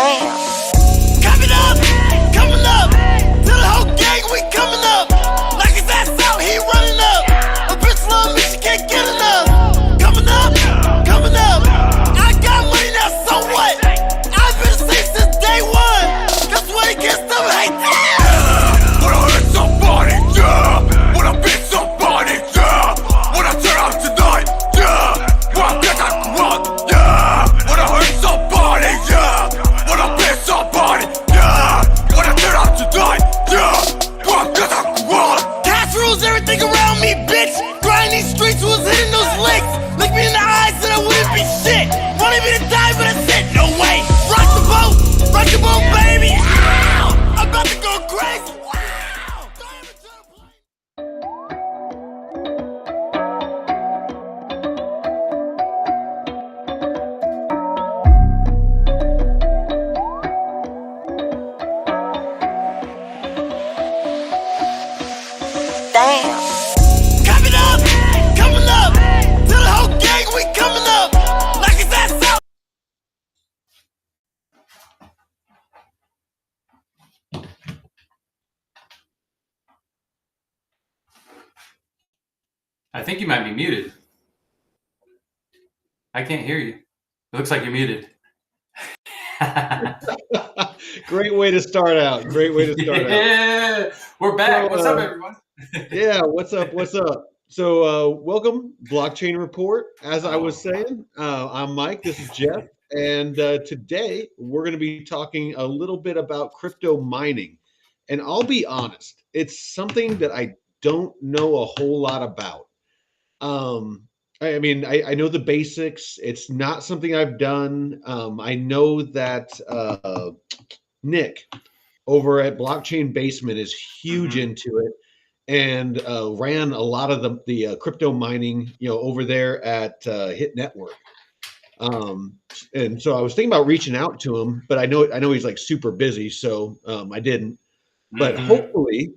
Coming up, coming up. Tell the whole gang we coming up. Like his ass out, he running up. A bitch love me, she can't get enough. Coming up, coming up. I got money now, so what? I've been the same since day one. That's what he gets them hate. When I hit somebody, yeah. When I beat somebody, yeah. When I turn out tonight, yeah. When I get that grunt, yeah. When I hurt somebody, yeah. When I beat somebody, yeah. When I turn out tonight, yeah. When I get that grunt. Cash rules everything around me, bitch. Grind these streets was hitting those licks. Look me in the eyes and I wouldn't be shit. Wanted me to die, but that's it. No way. Rock the boat, baby. Ow! I'm about to go crazy. Wow! Coming up, coming up. Tell the whole gang we coming up. Like his ass out. I think you might be muted. I can't hear you. It looks like you're muted. Great way to start out. Great way to start out. Yeah, we're back. So, What's up, everyone? Yeah, what's up? What's up? So, welcome, Blockchain Report. As I was saying, I'm Mike. This is Jeff, and today we're going to be talking a little bit about crypto mining. And I'll be honest, it's something that I don't know a whole lot about. I mean, I know the basics. It's not something I've done. I know that Nick over at Blockchain Basement is huge into it and ran a lot of the crypto mining, over there at Hit Network. And so I was thinking about reaching out to him, but I know he's like super busy, so I didn't. But hopefully.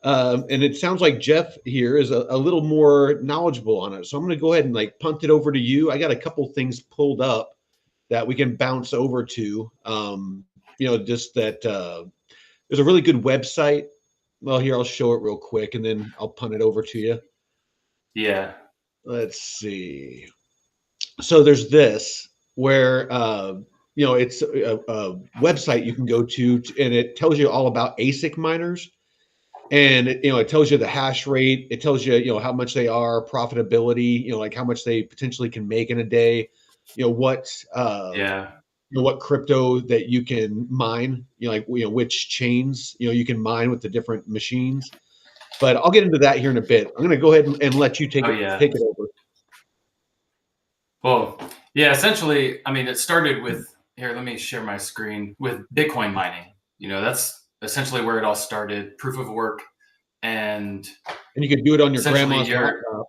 And it sounds like Jeff here is a little more knowledgeable on it. So I'm going to go ahead and like punt it over to you. I got a couple things pulled up that we can bounce over to. Just that there's a really good website. Well, here, I'll show it real quick and then I'll punt it over to you. Yeah. Let's see. So there's this where, it's a website you can go to and it tells you all about ASIC miners. And it tells you the hash rate. It tells you, how much they are, profitability. Like how much they potentially can make in a day. What crypto that you can mine. Which chains you can mine with the different machines. But I'll get into that here in a bit. I'm going to go ahead and let you take it over. Well, yeah. Essentially, I mean, it started with here. Let me share my screen with Bitcoin mining. That's essentially where it all started, proof of work. And you could do it on your grandma's laptop.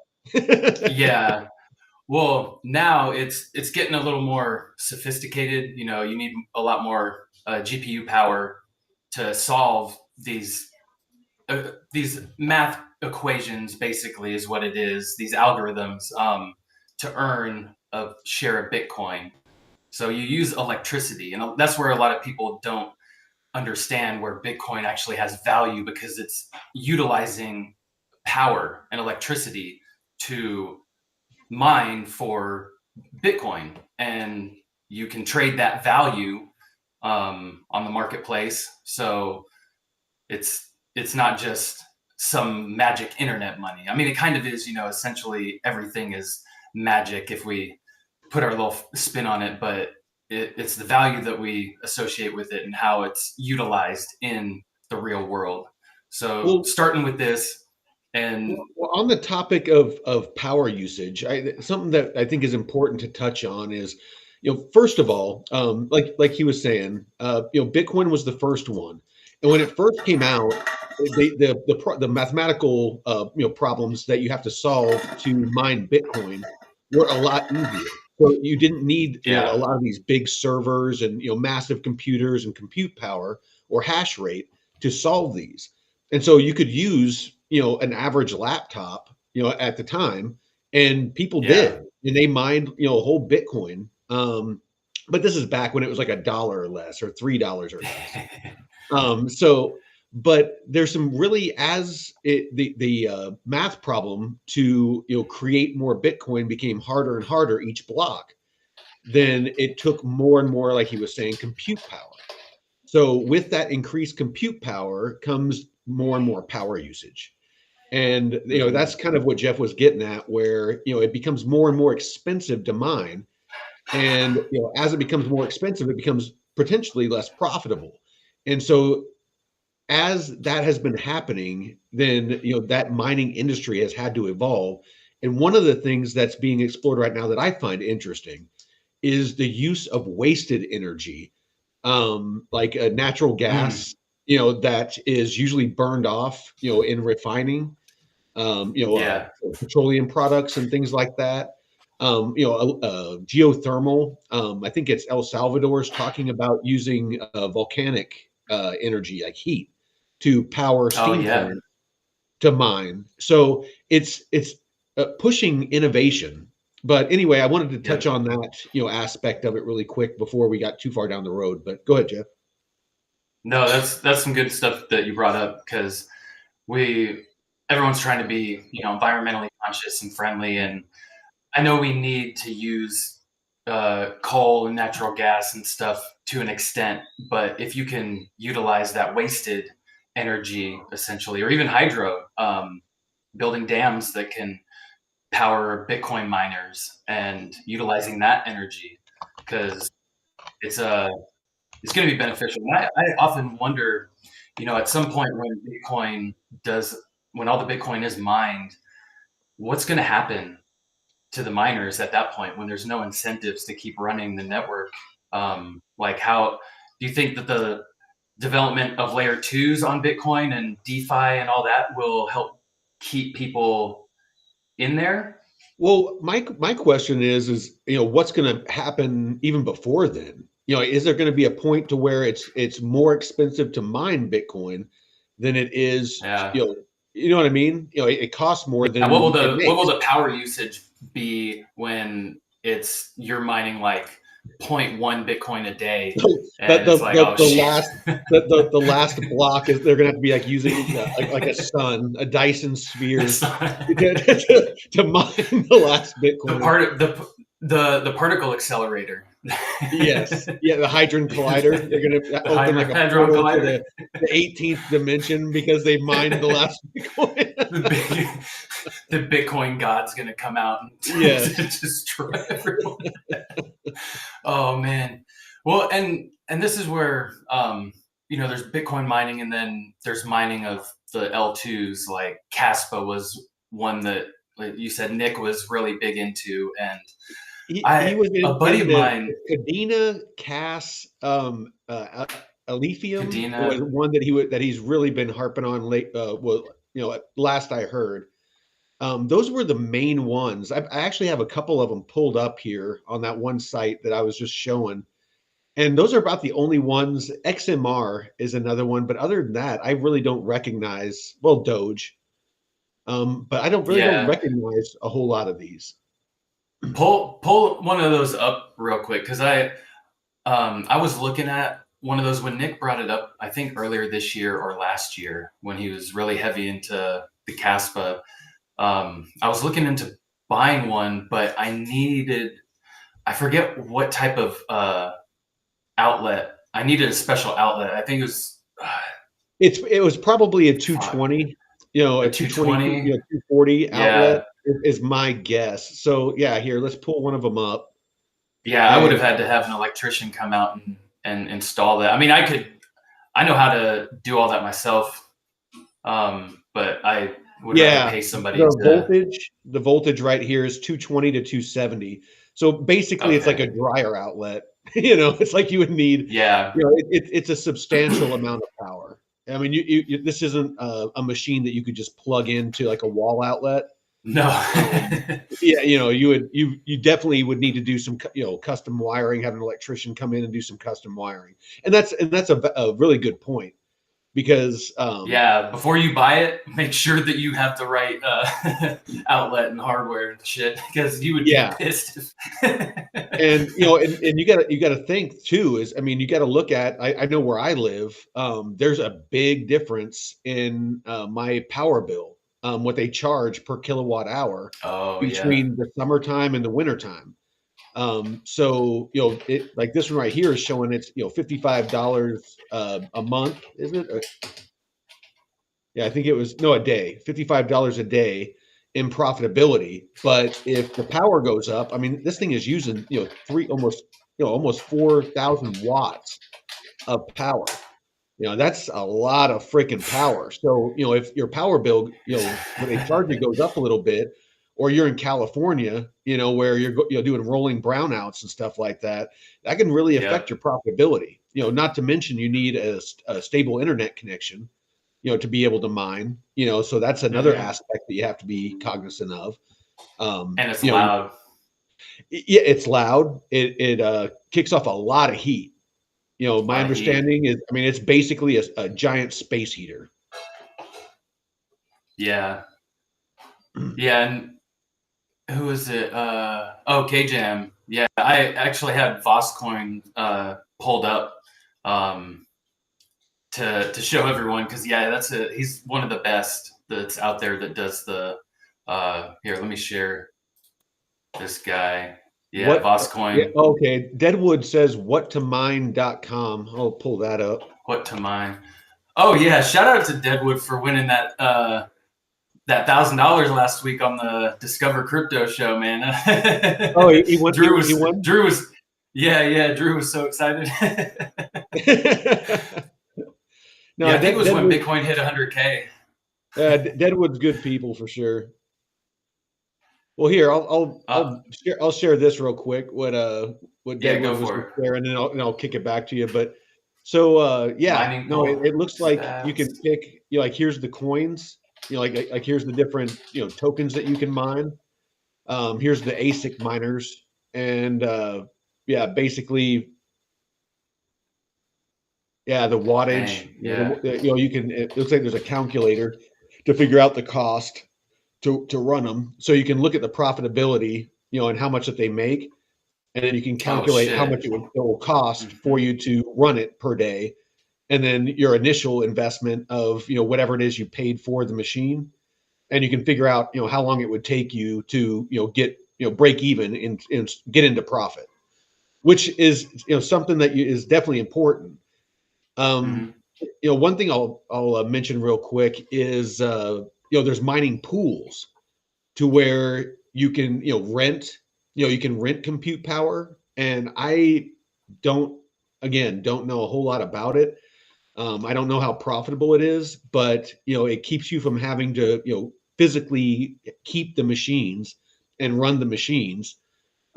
Yeah. Well, now it's getting a little more sophisticated. You need a lot more GPU power to solve these math equations, basically, is what it is. These algorithms to earn a share of Bitcoin. So you use electricity, and that's where a lot of people don't understand where Bitcoin actually has value, because it's utilizing power and electricity to mine for Bitcoin, and you can trade that value on the marketplace. So it's not just some magic internet money. I mean, it kind of is, essentially everything is magic if we put our little spin on it, but it's the value that we associate with it and how it's utilized in the real world. So starting with this, and on the topic of power usage, something that I think is important to touch on is, first of all, like he was saying, Bitcoin was the first one, and when it first came out, the mathematical problems that you have to solve to mine Bitcoin were a lot easier. So you didn't need a lot of these big servers and massive computers and compute power or hash rate to solve these. And so you could use an average laptop at the time, and people did, and they mined a whole Bitcoin but this is back when it was like $1 or less, or $3 or less. So, but there's some really, as the math problem to create more Bitcoin became harder and harder each block, then it took more and more, like he was saying, compute power. So with that increased compute power comes more and more power usage. And that's kind of what Jeff was getting at, where it becomes more and more expensive to mine. And as it becomes more expensive, it becomes potentially less profitable. And so as that has been happening, then that mining industry has had to evolve. And one of the things that's being explored right now that I find interesting is the use of wasted energy, like a natural gas, that is usually burned off, in refining, petroleum products and things like that. Geothermal. I think it's El Salvador is talking about using volcanic energy, like heat, to power steam plants to mine. So it's pushing innovation. But anyway, I wanted to touch on that, aspect of it really quick before we got too far down the road. But go ahead, Jeff. No, that's some good stuff that you brought up, because everyone's trying to be, environmentally conscious and friendly, and I know we need to use coal and natural gas and stuff to an extent, but if you can utilize that wasted energy, essentially, or even hydro, building dams that can power Bitcoin miners and utilizing that energy, because it's going to be beneficial. And I often wonder, at some point when all the Bitcoin is mined, what's going to happen to the miners at that point when there's no incentives to keep running the network? Like, how do you think that the development of layer 2s on Bitcoin and DeFi and all that will help keep people in there? Well, my question is what's going to happen even before then? Is there going to be a point to where it's more expensive to mine Bitcoin than it is? You know what I mean? It costs more than. What will the power usage be when you're mining like 0.1 Bitcoin a day? The last block is they're gonna have to be like using like a Dyson sphere to mine the last Bitcoin. The particle accelerator. Yes, the Hadron Collider. They're gonna open like a portal to the 18th dimension because they mined the last Bitcoin. The Bitcoin God's gonna come out and destroy everyone. Oh man. Well, and this is where there's Bitcoin mining, and then there's mining of the L2s. Like Caspa was one that, like you said, Nick was really big into, and he was a buddy of mine, Kadena, Cass, Alephium was one that he's really been harping on late. Last I heard, those were the main ones. I actually have a couple of them pulled up here on that one site that I was just showing, and those are about the only ones. XMR is another one, but other than that, I really don't recognize. Well, Doge, but I don't recognize a whole lot of these. Pull one of those up real quick, because I was looking at one of those when Nick brought it up, I think earlier this year or last year, when he was really heavy into the Caspa. I was looking into buying one, but I forget what type of outlet. I needed a special outlet. I think it was it was probably a 220, a 220, 240 outlet is my guess. So here, let's pull one of them up. I would have had to have an electrician come out and install that. I mean, I know how to do all that myself, but I would have to pay somebody. The voltage right here is 220 to 270. So basically, it's like a dryer outlet. It's like you would need. It's a substantial amount of power. I mean, you this isn't a machine that you could just plug into like a wall outlet. No. You definitely would need to do some custom wiring, have an electrician come in and do some custom wiring, and that's a really good point. because Yeah, before you buy it, make sure that you have the right outlet and hardware and shit, because you would be yeah. pissed if And and you gotta think too, is I mean, you gotta look at I know where I live, there's a big difference in my power bill, what they charge per kilowatt hour Oh yeah. between the summertime and the wintertime. So it like this one right here is showing it's $55 a month, isn't it? Yeah, I think it was no a day, $55 a day in profitability. But if the power goes up, I mean, this thing is using three almost 4,000 watts of power. That's a lot of freaking power. So if your power bill when they charge you goes up a little bit, or you're in California, where you're doing rolling brownouts and stuff like that, that can really affect Yep. your profitability. Not to mention you need a stable internet connection to be able to mine, so that's another Hmm. aspect that you have to be cognizant of. And it's You know, loud. yeah, it's loud. It kicks off a lot of heat. A My lot of heat. understanding is, I mean, it's basically a giant space heater. Yeah. Yeah, and who is it? Oh, KJam. Yeah, I actually had Voscoin pulled up um, to show everyone, because yeah, he's one of the best that's out there that does the. Here, let me share this guy. Yeah, What? Yeah, Voscoin. okay. Deadwood says whattomine.com. I'll pull that up. What to mine? Oh yeah, shout out to Deadwood for winning that $1,000 last week on the Discover Crypto show, man. Oh, he won. Drew He was won. Drew was yeah, Drew was so excited. No, Yeah, I think it was when Deadwood. Bitcoin hit 100K. Deadwood's good people for sure. Well, here Uh, I'll share this real quick. What yeah, Deadwood go was for just it. there, and then I'll kick it back to you. But so yeah, Mining no, pool it looks like you stats. can pick. Like here's the coins. Like here's the different tokens that you can mine. Here's the ASIC miners, and yeah, basically yeah, the wattage. Dang, yeah. You can. It looks like there's a calculator to figure out the cost to run them, so you can look at the profitability, and how much that they make, and then you can Oh calculate how much shit. it will cost for Hmm. you to run it per day, and then your initial investment of whatever it is you paid for the machine, and you can figure out how long it would take you to get break even and get into profit, which is something that is definitely important. Um, Hmm. one thing I'll mention real quick is there's mining pools to where you can rent you can rent compute power, and I don't don't know a whole lot about it. I don't know how profitable it is, but it keeps you from having to physically keep the machines and run the machines.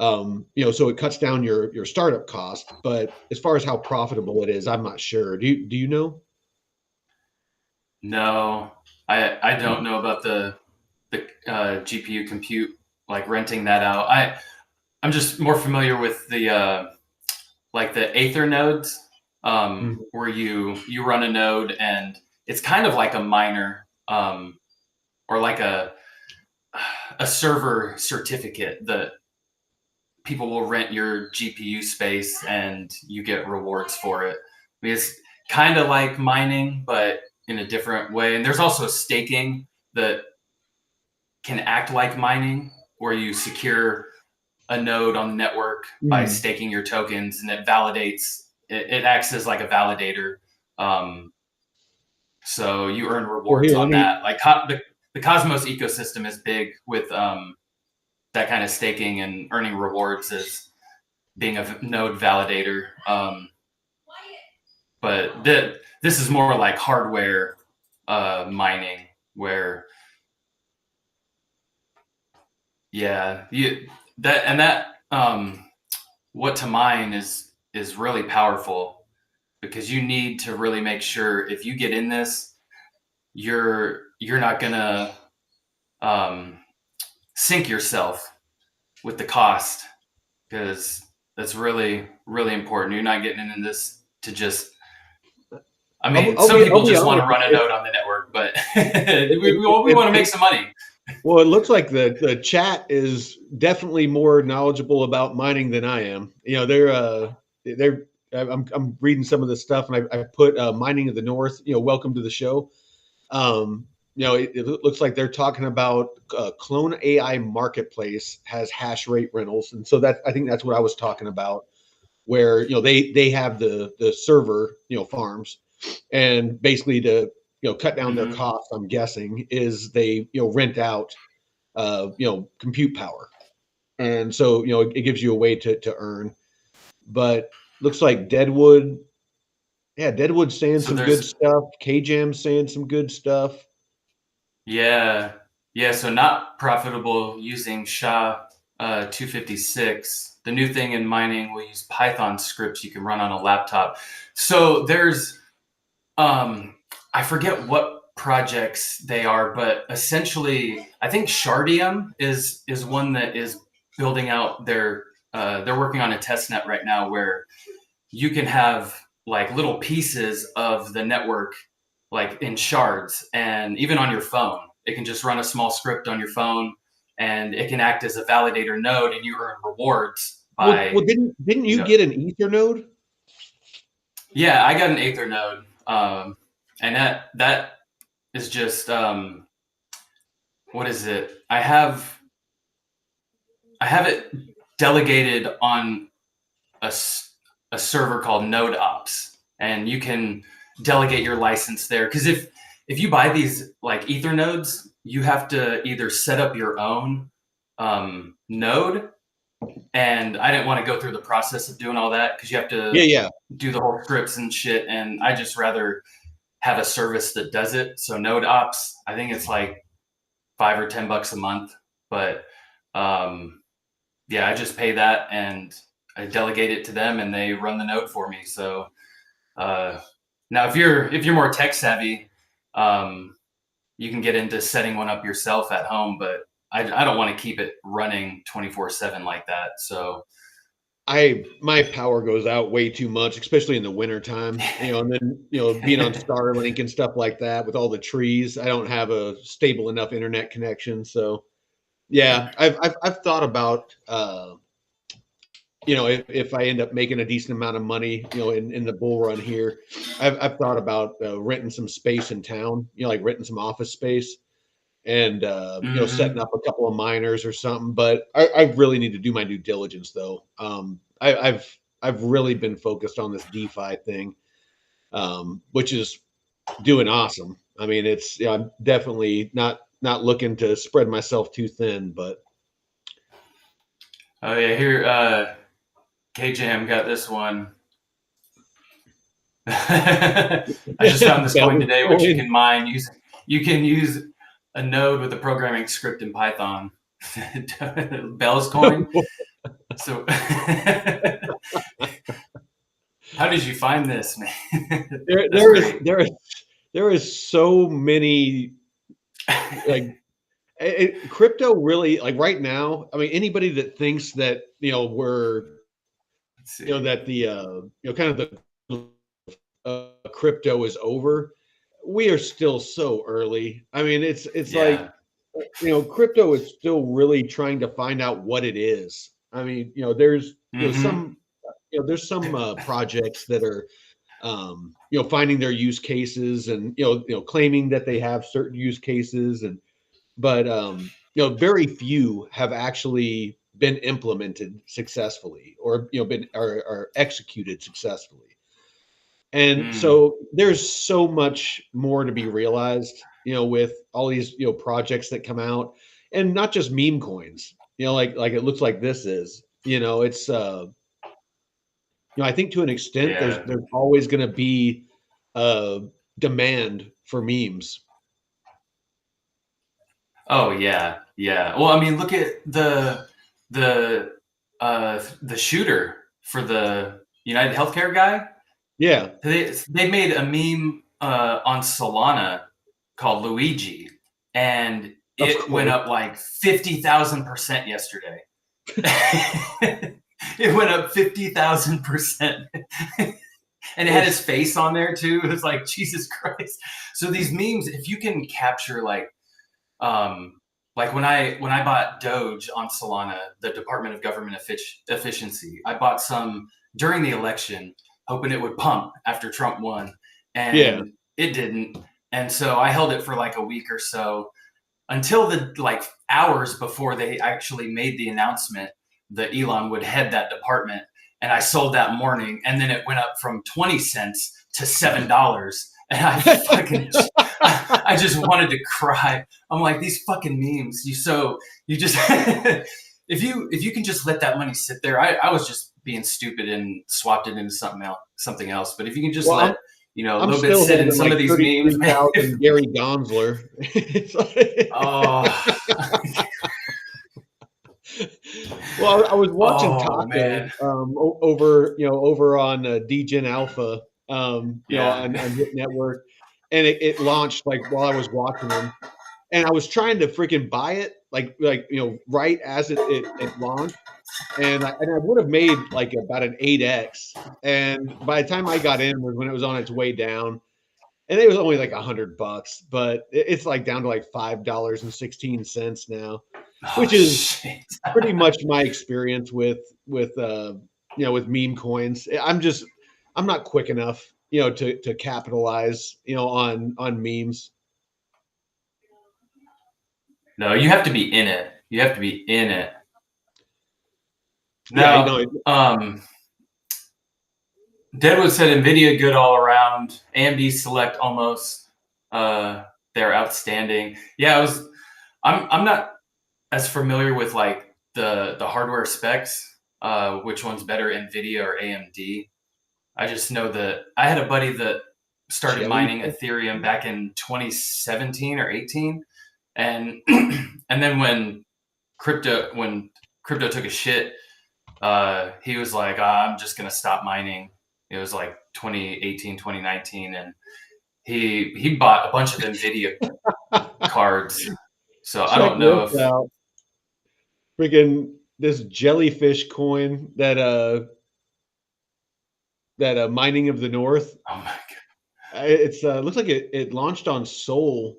So it cuts down your startup cost, but as far as how profitable it is, I'm not sure. Do you know? No, I don't know about the GPU compute, like renting that out. I'm just more familiar with the like the Aether nodes, Mhm. where you run a node and it's kind of like a miner, or like a server certificate that people will rent your GPU space and you get rewards for it. I mean, it's kind of like mining, but in a different way. And there's also staking that can act like mining, where you secure a node on the network by Mm. staking your tokens, and it validates. It acts as like a validator. Um, so you earn Well, rewards here, let on me. that. Like the Cosmos ecosystem is big with that kind of staking and earning rewards as being a node validator. But this is more like hardware mining, where yeah, what to mine is really powerful, because you need to really make sure if you get in this, you're not gonna um, sink yourself with the cost, because that's really really important. You're not getting into this to just I mean, I'll some be- people I'll be just want to honest. run a node on the network, but we want to make some money. Well, it looks like the chat is definitely more knowledgeable about mining than I am. You know, they're I'm reading some of this stuff, and I put Mining of the North. You know, welcome to the show. You know, it looks like they're talking about Clone AI Marketplace has hash rate rentals, and so I think that's what I was talking about, where you know they have the server farms, and basically to cut down their Mhm. costs. I'm guessing is they rent out compute power, and so it gives you a way to earn. But looks like Deadwood, yeah, Deadwood's saying So some good there's stuff. KJam's saying some good stuff. Yeah, yeah. So not profitable using SHA-256. The new thing in mining, we use Python scripts you can run on a laptop. So there's, I forget what projects they are, but essentially, I think Shardium is one that is building out their. They're working on a test net right now where you can have like little pieces of the network like in shards, and even on your phone it can just run a small script on your phone, and it can act as a validator node, and you earn rewards by Well, didn't you know get an Ether node? yeah, I got an Aether node, and that is just what is it, I have it delegated on a server called Node Ops, and you can delegate your license there. Because if you buy these like Ether nodes, you have to either set up your own node, and I didn't want to go through the process of doing all that because you have to Yeah. do the whole scripts and shit, and I just rather have a service that does it. So Node Ops, I think it's like $5 or $10 a month, but yeah, I just pay that and I delegate it to them, and they run the node for me. So now, if you're more tech savvy, you can get into setting one up yourself at home. But I don't want to keep it running 24/7 like that. So My power goes out way too much, especially in the wintertime, and then, being on Starlink and stuff like that with all the trees, I don't have a stable enough internet connection. So yeah, I've thought about, if I end up making a decent amount of money, in the bull run here, I've thought about renting some space in town, like renting some office space and setting up a couple of miners or something. But I really need to do my due diligence though. I've really been focused on this DeFi thing, which is doing awesome. I mean, it's I'm definitely not looking to spread myself too thin, but oh yeah, here KJM got this one. I just found this coin today, which you can mine. You can use a node with a programming script in Python. Bell's coin. So, how did you find this, man? there is so many like crypto really, like right now. I mean, anybody that thinks that we're that the kind of the crypto is over, we are still so early. I mean, it's Yeah. like crypto is still really trying to find out what it is. I mean, there's some there's some projects that are finding their use cases and claiming that they have certain use cases, but very few have actually been implemented successfully or been or executed successfully. And so there's so much more to be realized, with all these projects that come out, and not just meme coins, like it looks like this is, it's I think to an extent Yeah. there's always going to be a demand for memes. Oh yeah, yeah. Well, I mean, look at the shooter for the United Healthcare guy. Yeah. They made a meme on Solana called Luigi, and it went up like 50,000% yesterday. It went up 50,000%. And it had his face on there too. It was like, Jesus Christ. So these memes, if you can capture like when I bought Doge on Solana, the Department of Government Efficiency, I bought some during the election, hoping it would pump after Trump won, and it didn't. And so I held it for like a week or so until the like hours before they actually made the announcement that Elon would head that department. And I sold that morning, and then it went up from 20 cents to $7. And I just wanted to cry. I'm like, these fucking memes. You just if you can just let that money sit there. I was just being stupid and swapped it into something else. But if you can just let a little bit sit in some of these memes. Gary Gonsler. Oh. Well, I was watching Taco over on DGen Alpha, on Hit Network, and it launched like while I was watching them, and I was trying to freaking buy it right as it launched, and I would have made like about an 8x, and by the time I got in was when it was on its way down. And it was only like $100, but it's like down to like $5.16 now, which is pretty much my experience with meme coins. I'm not quick enough, to capitalize, on memes. No, you have to be in it. You have to be in it. Now, Deadwood said NVIDIA good all around. AMD Select almost. They're outstanding. Yeah, I'm not as familiar with like the hardware specs. Which one's better, NVIDIA or AMD? I just know that I had a buddy that started mining Ethereum back in 2017 or 18, and and then when crypto took a shit, he was like, I'm just gonna stop mining. It was like 2018, 2019, and he bought a bunch of NVIDIA cards. So I don't know if freaking this jellyfish coin that Mining of the North. Oh my god! It's looks like it launched on Sol,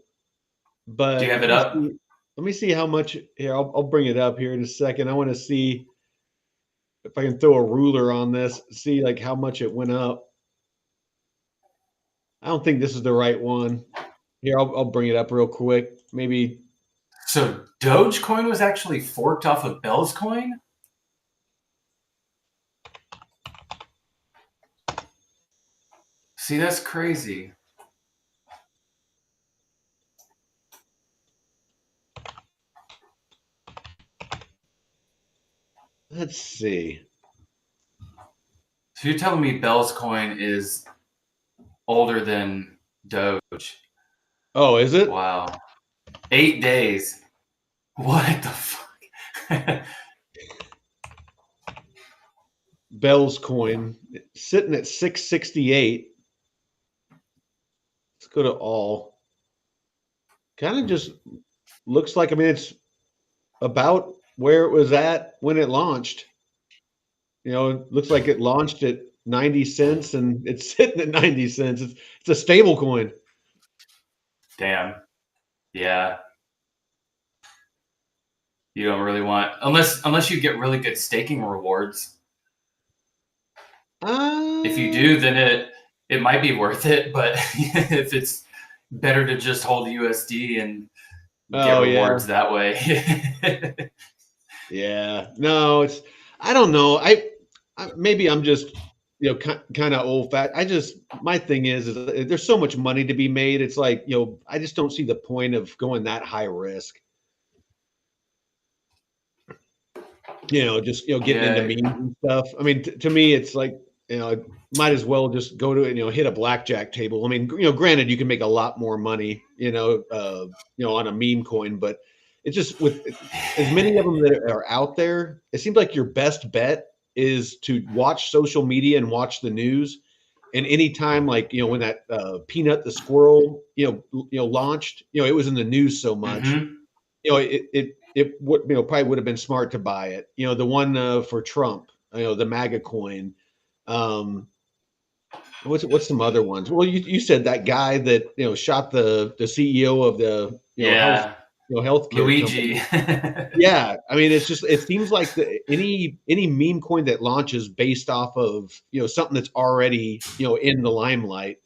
but do you have it up? Let me see how much. Here, I'll bring it up here in a second. I want to see if I can throw a ruler on this, see like how much it went up. I don't think this is the right one. Here, I'll bring it up real quick. Maybe. So Dogecoin was actually forked off of Bell's Coin? See, that's crazy. Let's see. So you're telling me Bell's Coin is older than Doge? Oh, is it? Wow. 8 days. What the fuck? Bell's Coin sitting at 668. Let's go to all. Kind of just looks like, it's about where it was at when it launched. It looks like it launched at 90 cents and it's sitting at 90 cents. It's a stable coin. Damn. Yeah. You don't really want, unless you get really good staking rewards. If you do, then it might be worth it. But if it's better to just hold USD and get rewards that way. Yeah. No, I don't know. I maybe I'm just, kind of old fat. My thing is there's so much money to be made. It's like, I just don't see the point of going that high risk. Just, getting into memes and stuff. To me, it's like, might as well just go to it, hit a blackjack table. Granted, you can make a lot more money, on a meme coin, but it's just with as many of them that are out there, it seems like your best bet is to watch social media and watch the news. And anytime, like, when that Peanut the squirrel, launched, it was in the news so much, it would, probably would have been smart to buy it. The one for Trump, the MAGA coin. what's some other ones? Well, you said that guy that shot the CEO of the Yeah, healthcare Luigi. company. Yeah, I mean, it's just it seems like any meme coin that launches based off of something that's already in the limelight.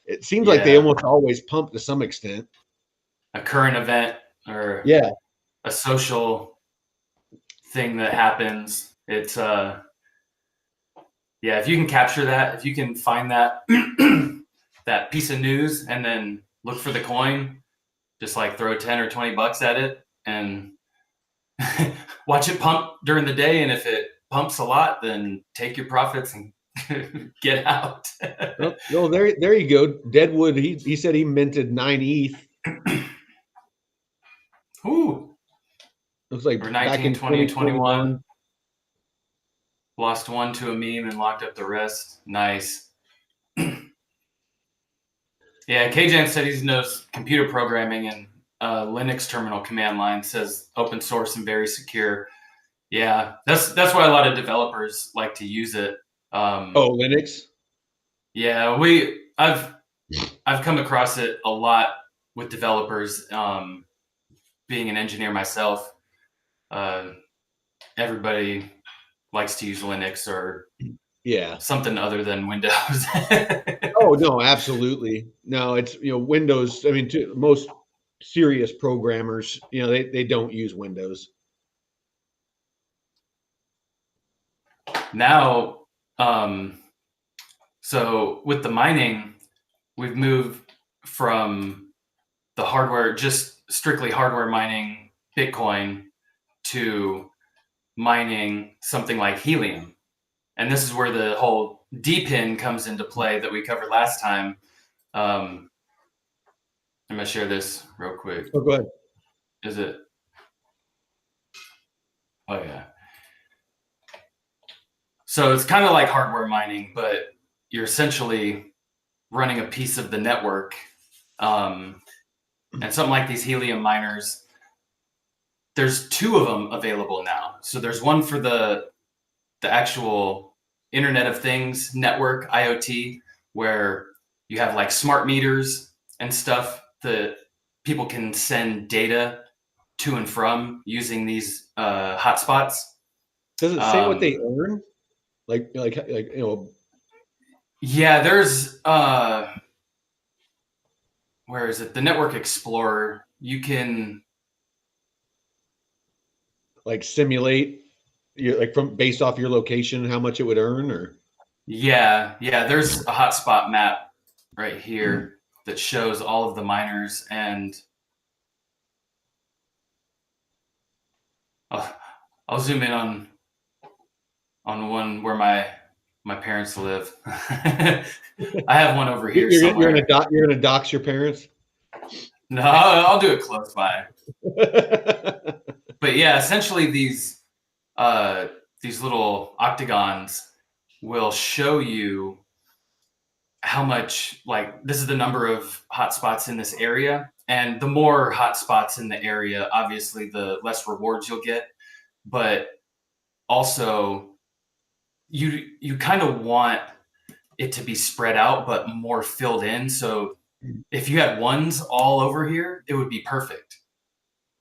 It seems like they Yeah, almost always pump to some extent. a current event or Yeah, a social thing that happens. It's yeah, if you can capture that, if you can find that that piece of news and then look for the coin, just like throw 10 or 20 bucks at it and watch it pump during the day. And if it pumps a lot, then take your profits and get out. well, there you go. Deadwood, he said he minted 9 ETH. Ooh, Looks like or back 19, in 20, and 21. 2021. Lost one to a meme and locked up the rest. Nice. Yeah, KJan said he knows computer programming and Linux terminal command line, says open source and very secure. Yeah, that's why a lot of developers like to use it. Linux. Yeah, I've come across it a lot with developers. Being an engineer myself, everybody likes to use Linux or something other than Windows. Oh no, absolutely. No, it's Windows. I mean, most serious programmers, they don't use Windows. Now, so with the mining, we've moved from the hardware, just strictly hardware mining Bitcoin, to mining something like helium. And this is where the whole DPIN comes into play that we covered last time. I'm going to share this real quick. Oh, go ahead. Is it? Oh, yeah. So it's kind of like hardware mining, but you're essentially running a piece of the network. And something like these helium miners, there's 2 of them available now. So there's one for the actual Internet of Things network, IoT, where you have like smart meters and stuff that people can send data to and from using these hotspots. Does it say what they earn? Like Yeah, there's where is it? The Network Explorer. You can like simulate from based off your location how much it would earn, or yeah, there's a hotspot map right here that shows all of the miners, and I'll zoom in on one where my parents live. I have one over here somewhere. You're gonna dox your parents? No, I'll do it close by. But yeah, essentially these little octagons will show you how much, like, this is the number of hotspots in this area. And the more hotspots in the area, obviously, the less rewards you'll get. But also, you kind of want it to be spread out, but more filled in. So if you had ones all over here, it would be perfect.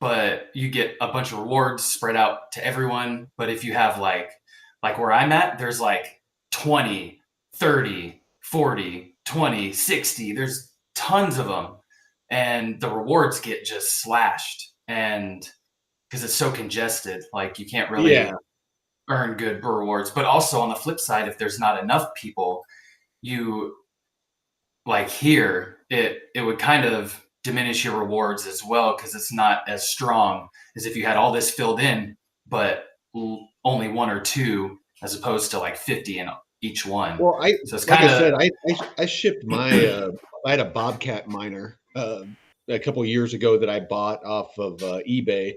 But you get a bunch of rewards spread out to everyone. But if you have like where I'm at, there's like 20, 30, 40, 20, 60. There's tons of them. And the rewards get just slashed. And because it's so congested, like you can't really earn good rewards. But also on the flip side, if there's not enough people, you like here, it would kind of diminish your rewards as well, because it's not as strong as if you had all this filled in, but only 1 or 2 as opposed to like 50 in each one. Well, so it's like kind I of said, I shipped my I had a Bobcat miner a couple years ago that I bought off of eBay,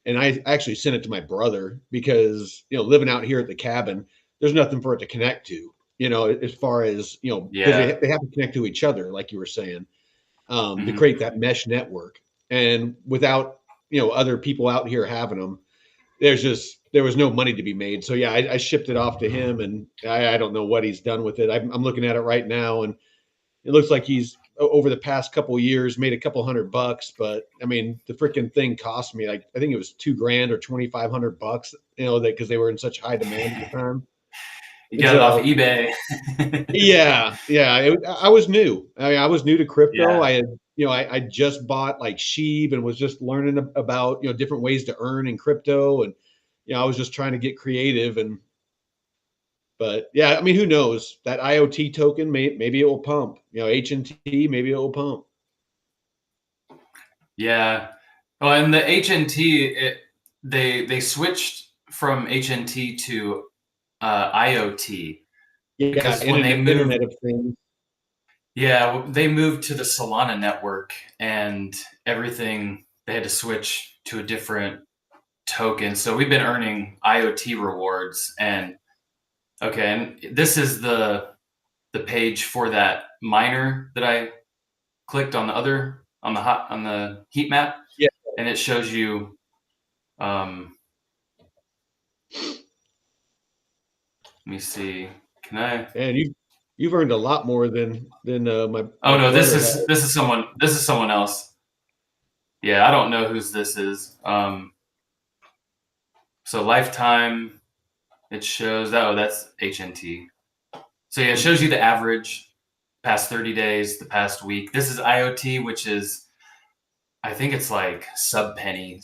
and I actually sent it to my brother because living out here at the cabin, there's nothing for it to connect to. As far as because they have to connect to each other, like you were saying, to create that mesh network. And without other people out here having them, there was no money to be made. So yeah, I shipped it off to him, and I don't know what he's done with it. I'm looking at it right now, and it looks like he's over the past couple of years made a couple $100. But I mean, the freaking thing cost me like I think it was $2,000 or $2,500. You know, that because they were in such high demand at the time. You got it off eBay. Yeah, I was new. I mean, I was new to crypto. Yeah. I had, I just bought like Sheeb and was just learning about, different ways to earn in crypto. And, I was just trying to get creative. But yeah, I mean, who knows? That IoT token, maybe it will pump. HNT, maybe it will pump. Yeah. Well, and the HNT, they switched from HNT to IoT. Yeah, because when they moved, Internet of Things. Yeah, they moved to the Solana network, and everything they had to switch to a different token. So we've been earning IoT rewards, and this is the page for that miner that I clicked on the heat map. Yeah, and it shows you. Let me see. Can I? And you've earned a lot more than my. Oh no, this is someone else. Yeah, I don't know whose this is. So lifetime, it shows that's HNT. So yeah, it shows you the average past 30 days, the past week. This is IoT, which is, I think it's like sub penny.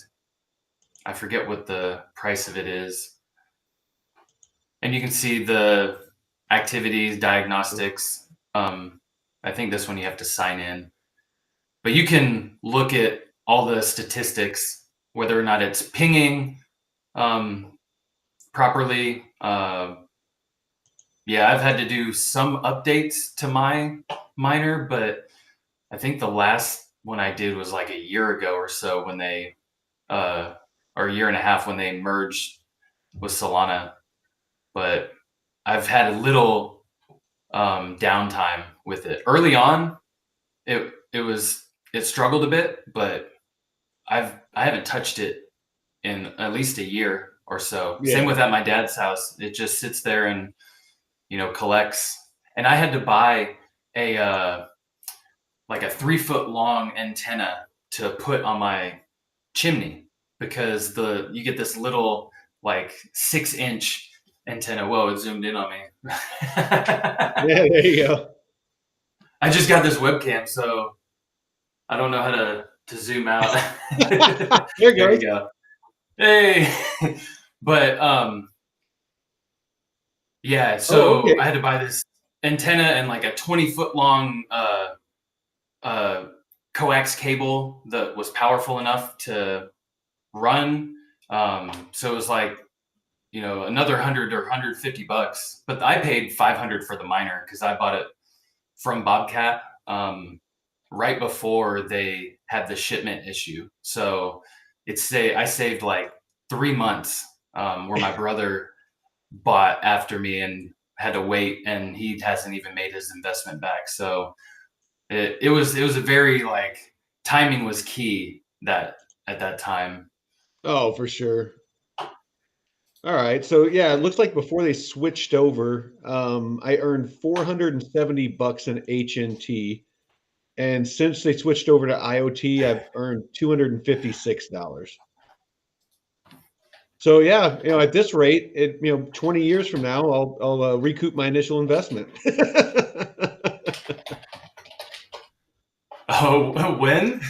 I forget what the price of it is. And you can see the activities, diagnostics. I think this one you have to sign in. But you can look at all the statistics, whether or not it's pinging properly. Yeah, I've had to do some updates to my miner, but I think the last one I did was like a year ago or so when they, or a year and a half when they merged with Solana. But I've had a little downtime with it. Early on, it struggled a bit, but I haven't touched it in at least a year or so. Yeah. Same with at my dad's house. It just sits there and collects. And I had to buy like a 3-foot long antenna to put on my chimney because you get this little like 6-inch antenna. Whoa, it zoomed in on me. Yeah, there you go. I just got this webcam, so I don't know how to zoom out. There you go. Hey. But yeah, so okay. I had to buy this antenna and like a 20-foot long coax cable that was powerful enough to run. So it was like, another $100 or $150, but I paid $500 for the miner because I bought it from Bobcat right before they had the shipment issue. So I saved like 3 months where my brother bought after me and had to wait, and he hasn't even made his investment back. So it was a very like timing was key at that time. Oh, for sure. All right. So yeah, it looks like before they switched over, I earned $470 in HNT. And since they switched over to IoT, I've earned $256. So yeah, at this rate, 20 years from now, I'll recoup my initial investment. Oh, when?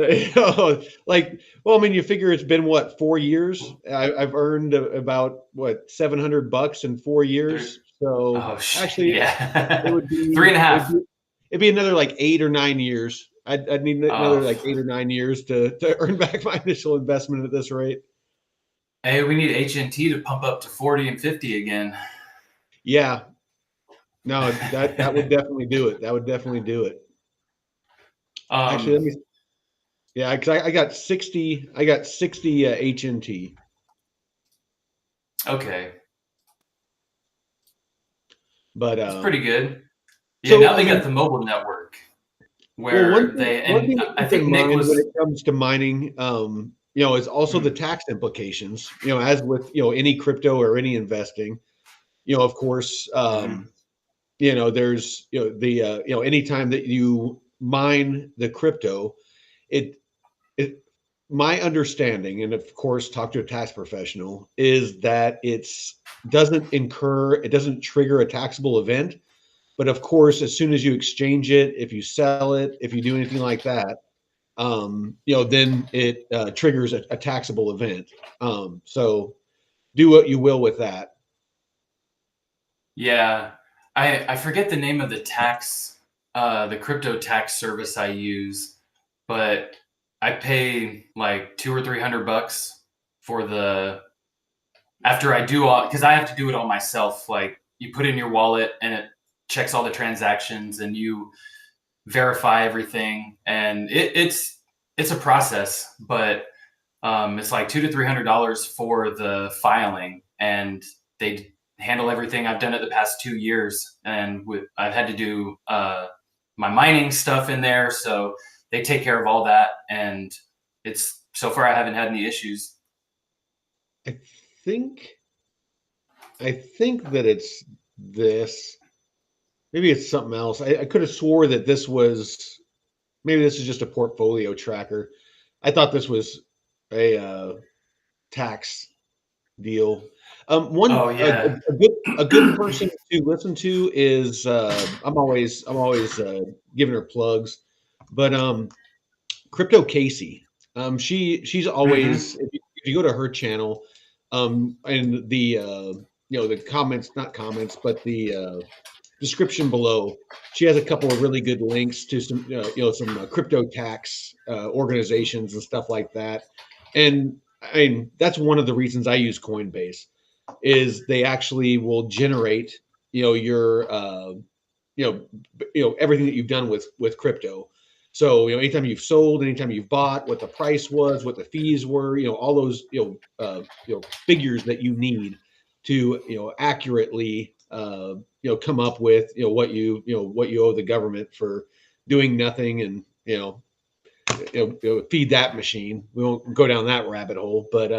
I mean, you figure it's been what, 4 years? I've earned about what, $700 in 4 years. So actually, yeah, it would be 3.5. It'd be another like 8 or 9 years. I'd need another like 8 or 9 years to earn back my initial investment at this rate. Hey, we need HNT to pump up to 40 and 50 again. Yeah, no, that would definitely do it. That would definitely do it. Actually, because I got 60. I got 60 HNT. Okay, but it's pretty good. Yeah, so, now they got the mobile network where one thing I think Nick was when it comes to mining. is also the tax implications. As with any crypto or any investing. Of course, there's the anytime that you mine the crypto, it it my understanding, and of course, talk to a tax professional, is that it doesn't trigger a taxable event. But of course, as soon as you exchange it, if you sell it, if you do anything like that, then it triggers a taxable event. So do what you will with that. Yeah, I forget the name of the crypto tax service I use, but I pay like $200 or $300 for after I do all, because I have to do it all myself. Like, you put in your wallet and it checks all the transactions and you verify everything, and it's a process, but it's like $200 to $300 for the filing, and they handle everything. I've done it the past 2 years, and I've had to do my mining stuff in there, so they take care of all that, and it's so far I haven't had any issues. I think that it's this. Maybe it's something else. I could have swore that maybe this is just a portfolio tracker. I thought this was a tax deal. Oh, yeah. A good person to listen to is I'm always giving her plugs, but Crypto Casey. She's always if you go to her channel, and the comments, not comments, but the description below, she has a couple of really good links to some some crypto tax organizations and stuff like that. And I mean, that's one of the reasons I use Coinbase, is they actually will generate your everything that you've done with crypto. So anytime you've sold, anytime you've bought, what the price was, what the fees were, all those figures that you need to accurately come up with what you owe the government for doing nothing, and feed that machine. We won't go down that rabbit hole, but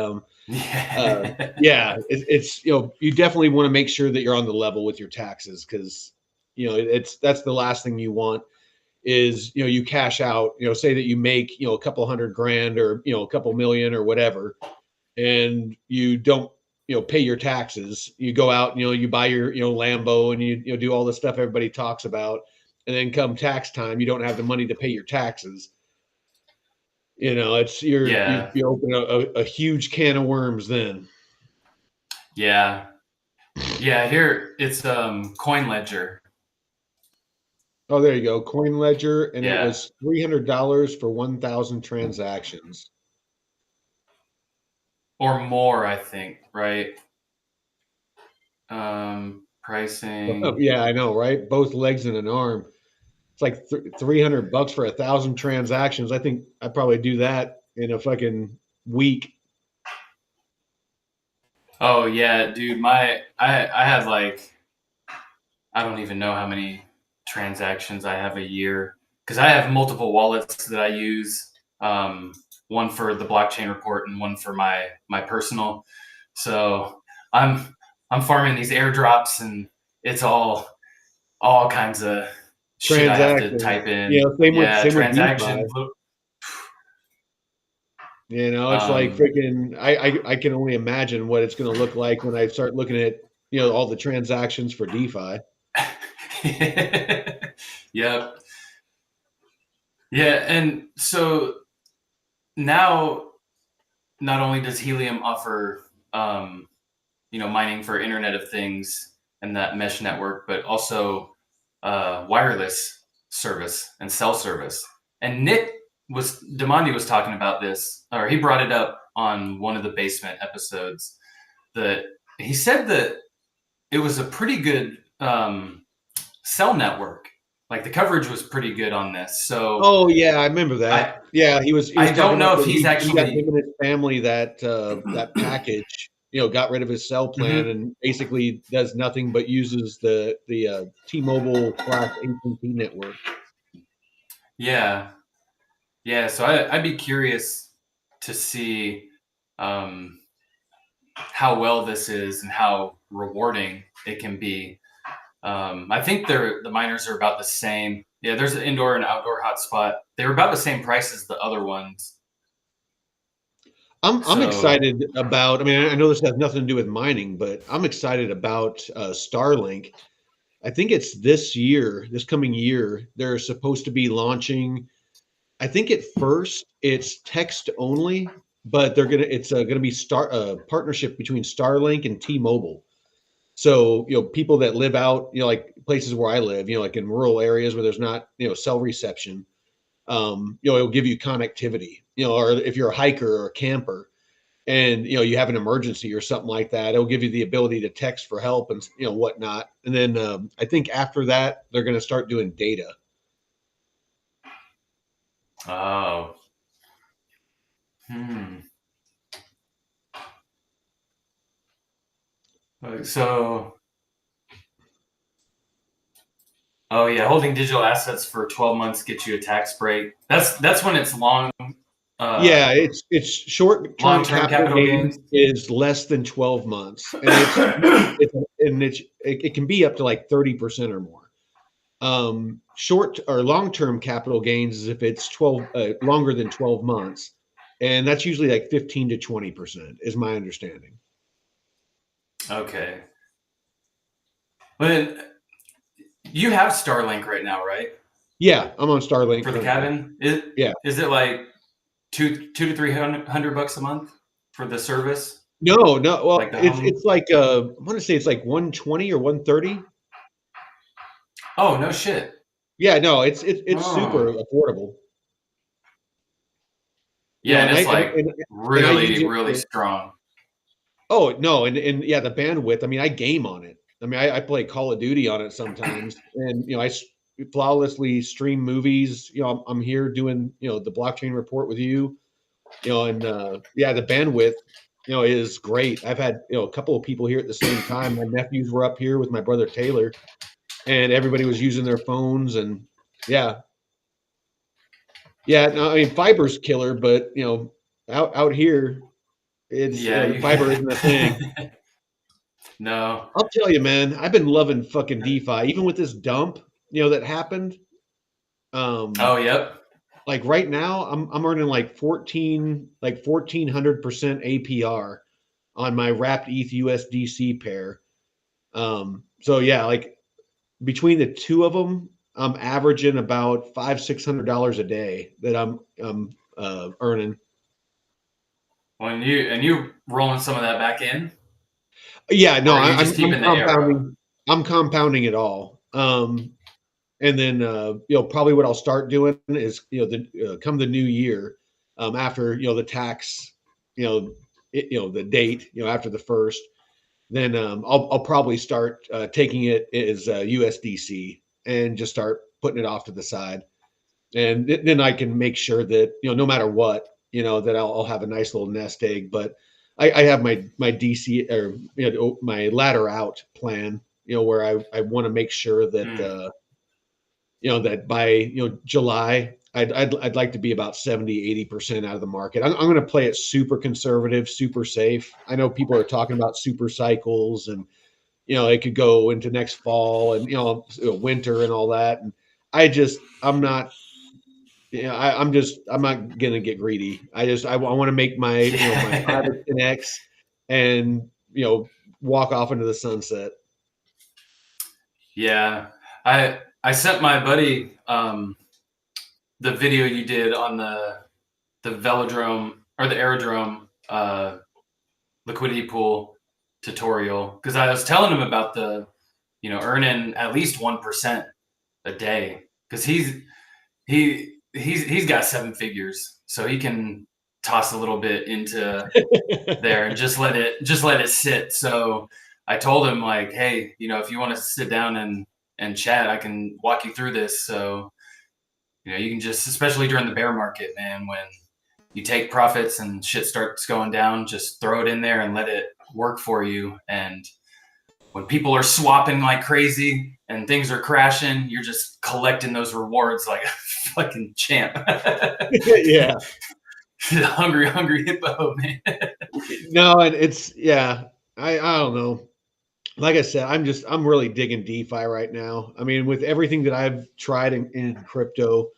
it's you definitely want to make sure that you're on the level with your taxes, because that's the last thing you want is you cash out, say that you make a couple $100,000 or a couple million or whatever, and you don't pay your taxes. You go out and you buy your Lambo, and you do all the stuff everybody talks about, and then come tax time, you don't have the money to pay your taxes. You open a huge can of worms then. Yeah. Here it's CoinLedger. Oh, there you go, CoinLedger, and it was $300 for 1,000 transactions or more, I think, right? Pricing. Oh, yeah, I know, right? Both legs and an arm. It's like $300 for 1,000 transactions. I think I'd probably do that in a fucking week. Oh yeah, dude. I have like, I don't even know how many transactions I have a year, because I have multiple wallets that I use. One for the blockchain report and one for my personal. So I'm farming these airdrops, and it's all kinds of shit I have to type in. Same with transactions. It's like freaking. I can only imagine what it's going to look like when I start looking at all the transactions for DeFi. Yep. Yeah, and so now, not only does Helium offer, mining for Internet of Things and that mesh network, but also wireless service and cell service. And Demandi was talking about this, or he brought it up on one of the basement episodes, that he said that it was a pretty good cell network. Like, the coverage was pretty good on this. So, oh yeah, I remember that. He was I don't know if he's actually got him and his family that that package. Got rid of his cell plan and basically does nothing but uses the T-Mobile / AT&T network. Yeah. So I'd be curious to see how well this is and how rewarding it can be. I think the miners are about the same. Yeah, there's an indoor and outdoor hotspot. They were about the same price as the other ones. I'm So, excited about. I mean, I know this has nothing to do with mining, but I'm excited about Starlink. I think it's this coming year, they're supposed to be launching. I think at first it's text only, but it's gonna be partnership between Starlink and T-Mobile. So, people that live out, like places where I live, like in rural areas where there's not, cell reception, it'll give you connectivity, or if you're a hiker or a camper and, you have an emergency or something like that, it'll give you the ability to text for help and, whatnot. And then I think after that, they're going to start doing data. oh, so, oh yeah, holding digital assets for 12 months gets you a tax break. That's when it's long. Yeah, it's short-term Long-term capital capital gains gains. is less than 12 months, and it can be up to like 30% or more. Short or long-term capital gains is if it's longer than 12 months, and that's usually like 15 to 20% is my understanding. Okay. But you have Starlink right now, right? Yeah, I'm on Starlink For the currently. cabin? Yeah. Is it like $200 to $300 a month for the service? No. Well, Like the home? it's like I want to say it's like 120 or 130. Oh, no shit. Yeah, no, it's super Oh. affordable. Yeah, and And it's I like and I really, use it really for, strong. oh no, and yeah, the bandwidth. I mean, I game on it. I mean, I play Call of Duty on it sometimes, and flawlessly stream movies. I'm here doing the blockchain report with you. And yeah, the bandwidth is great. I've had a couple of people here at the same time. My nephews were up here with my brother Taylor, and everybody was using their phones, and yeah. No, I mean, fiber's killer, but out here, it's Yeah, fiber isn't a thing. no. I'll tell you, man, I've been loving fucking DeFi, even with this dump, that happened. Oh, yep. Like right now, I'm earning like 1,400% APR on my wrapped ETH USDC pair. So yeah, like between the two of them, I'm averaging about $500-600 a day that I'm earning. When you rolling some of that back in, Yeah, no, or are you I'm just keeping the arrow? compounding. I'm compounding it all. And then probably what I'll start doing is come the new year, after the tax, the date, after the first, then I'll probably start taking it as USDC and just start putting it off to the side, and then I can make sure that no matter what, that I'll have a nice little nest egg. But I have my DC, or my ladder out plan, where I want to make sure that that by July, I'd like to be about 70-80% out of the market. I'm going to play it super conservative, super safe. I know people are talking about super cycles, and it could go into next fall and winter and all that. And I'm not. I'm not gonna get greedy. I want to make my my 5 or 10x, and walk off into the sunset. Yeah, I sent my buddy the video you did on the velodrome or the aerodrome liquidity pool tutorial, because I was telling him about the earning at least 1% a day, because he's got 7 figures, so he can toss a little bit into there and just let it sit. So I told him, like, hey, if you want to sit down and chat, I can walk you through this. So you can just, especially during the bear market, man, when you take profits and shit starts going down, just throw it in there and let it work for you. And when people are swapping like crazy and things are crashing, you're just collecting those rewards like a fucking champ. Yeah. hungry hippo, man. No, and it's yeah. I don't know. Like I said, I'm really digging DeFi right now. I mean, with everything that I've tried in crypto,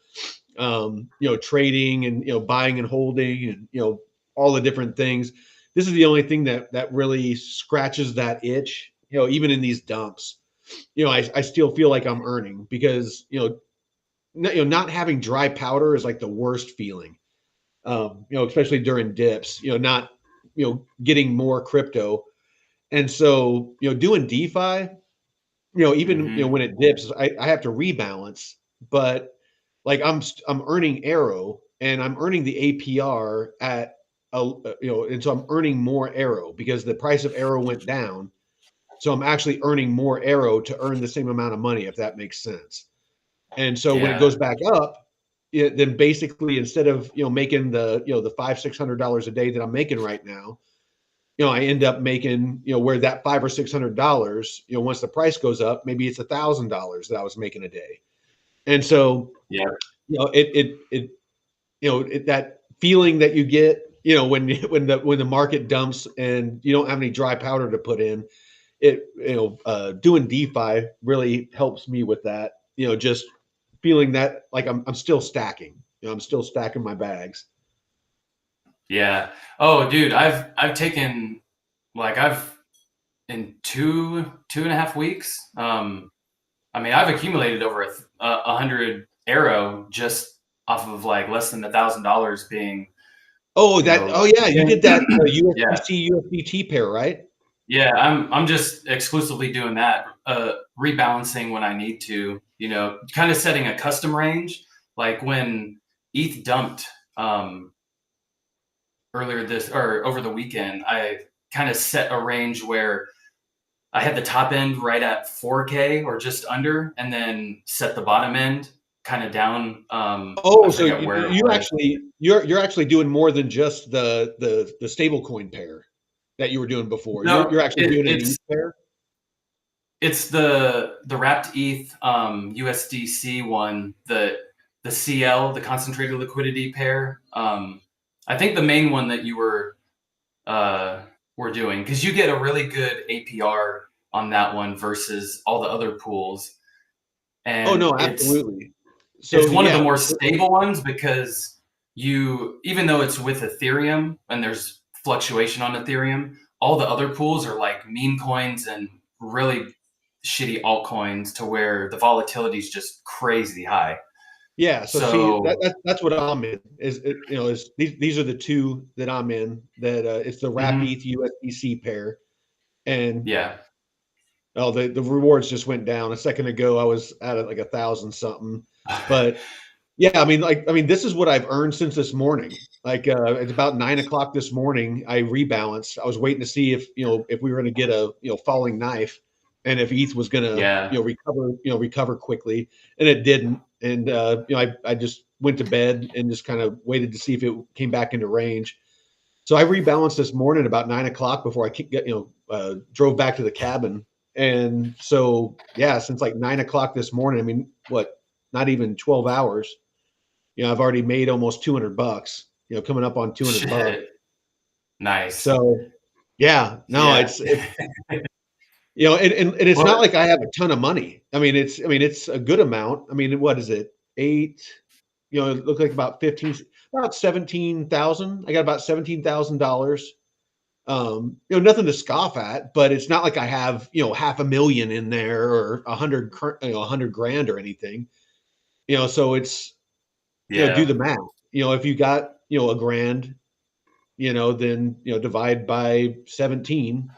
trading and buying and holding and all the different things. This is the only thing that really scratches that itch. Even in these dumps, I still feel like I'm earning because not having dry powder is like the worst feeling. Especially during dips. Not getting more crypto, and so doing DeFi. Even when it dips, I have to rebalance, but like I'm earning Arrow and I'm earning the APR at and so I'm earning more Arrow because the price of Arrow went down. So I'm actually earning more Arrow to earn the same amount of money, if that makes sense. And so when it Yeah. goes back up, then basically instead of making the the $500-600 a day that I'm making right now, I end up making where that $500 or $600, once the price goes up, maybe it's $1,000 that I was making a day. And so Yeah. That feeling that you get, when the market dumps and you don't have any dry powder to put in, doing DeFi really helps me with that. Just feeling that like I'm still stacking. I'm still stacking my bags. Yeah. Oh, dude, I've taken like I've in 2.5 weeks. I mean, I've accumulated over 100 Arrow just off of like less than $1,000 being. Oh, yeah, you did that Yeah. USDC USDT pair, right? Yeah, I'm just exclusively doing that, rebalancing when I need to, kind of setting a custom range. Like when ETH dumped earlier this or over the weekend, I kind of set a range where I had the top end right at 4K or just under, and then set the bottom end kind of down. Oh, I so forget where it you was. actually you're actually doing more than just the stable coin pair that you were doing before. No, You're actually doing an it's ETH pair. it's the wrapped ETH USDC one, the CL, the concentrated liquidity pair. I think the main one that you were doing, because you get a really good APR on that one versus all the other pools, and Oh no, absolutely. So it's one of yeah, the more stable ones because even though it's with Ethereum and there's fluctuation on Ethereum, all the other pools are like meme coins and really shitty altcoins to where the volatility is just crazy high. yeah. So see, So that's what I'm in. Is these are the two that I'm in. That it's the wrapped ETH USDC pair, and yeah, the rewards just went down a second ago. I was at like 1,000 something, but yeah, I mean, this is what I've earned since this morning. Like, it's about 9 o'clock this morning. I rebalanced. I was waiting to see if if we were going to get a falling knife, and if ETH was going to yeah, recover quickly, and it didn't. And I just went to bed and just kind of waited to see if it came back into range. So I rebalanced this morning about 9 o'clock before I drove back to the cabin. And so yeah, since like 9 o'clock this morning, I mean, what? Not even 12 hours. I've already made almost $200, coming up on 200 bucks. shit, nice. So yeah, no, Yeah. it's and it's Well, not like I have a ton of money. It's a good amount. I mean, what is it? Eight, it looked like about 17,000. I got about $17,000. Nothing to scoff at, but it's not like I have, $500,000 in there or 100 grand or anything, so it's, do yeah, the math. If you got, a grand, then, divide by 17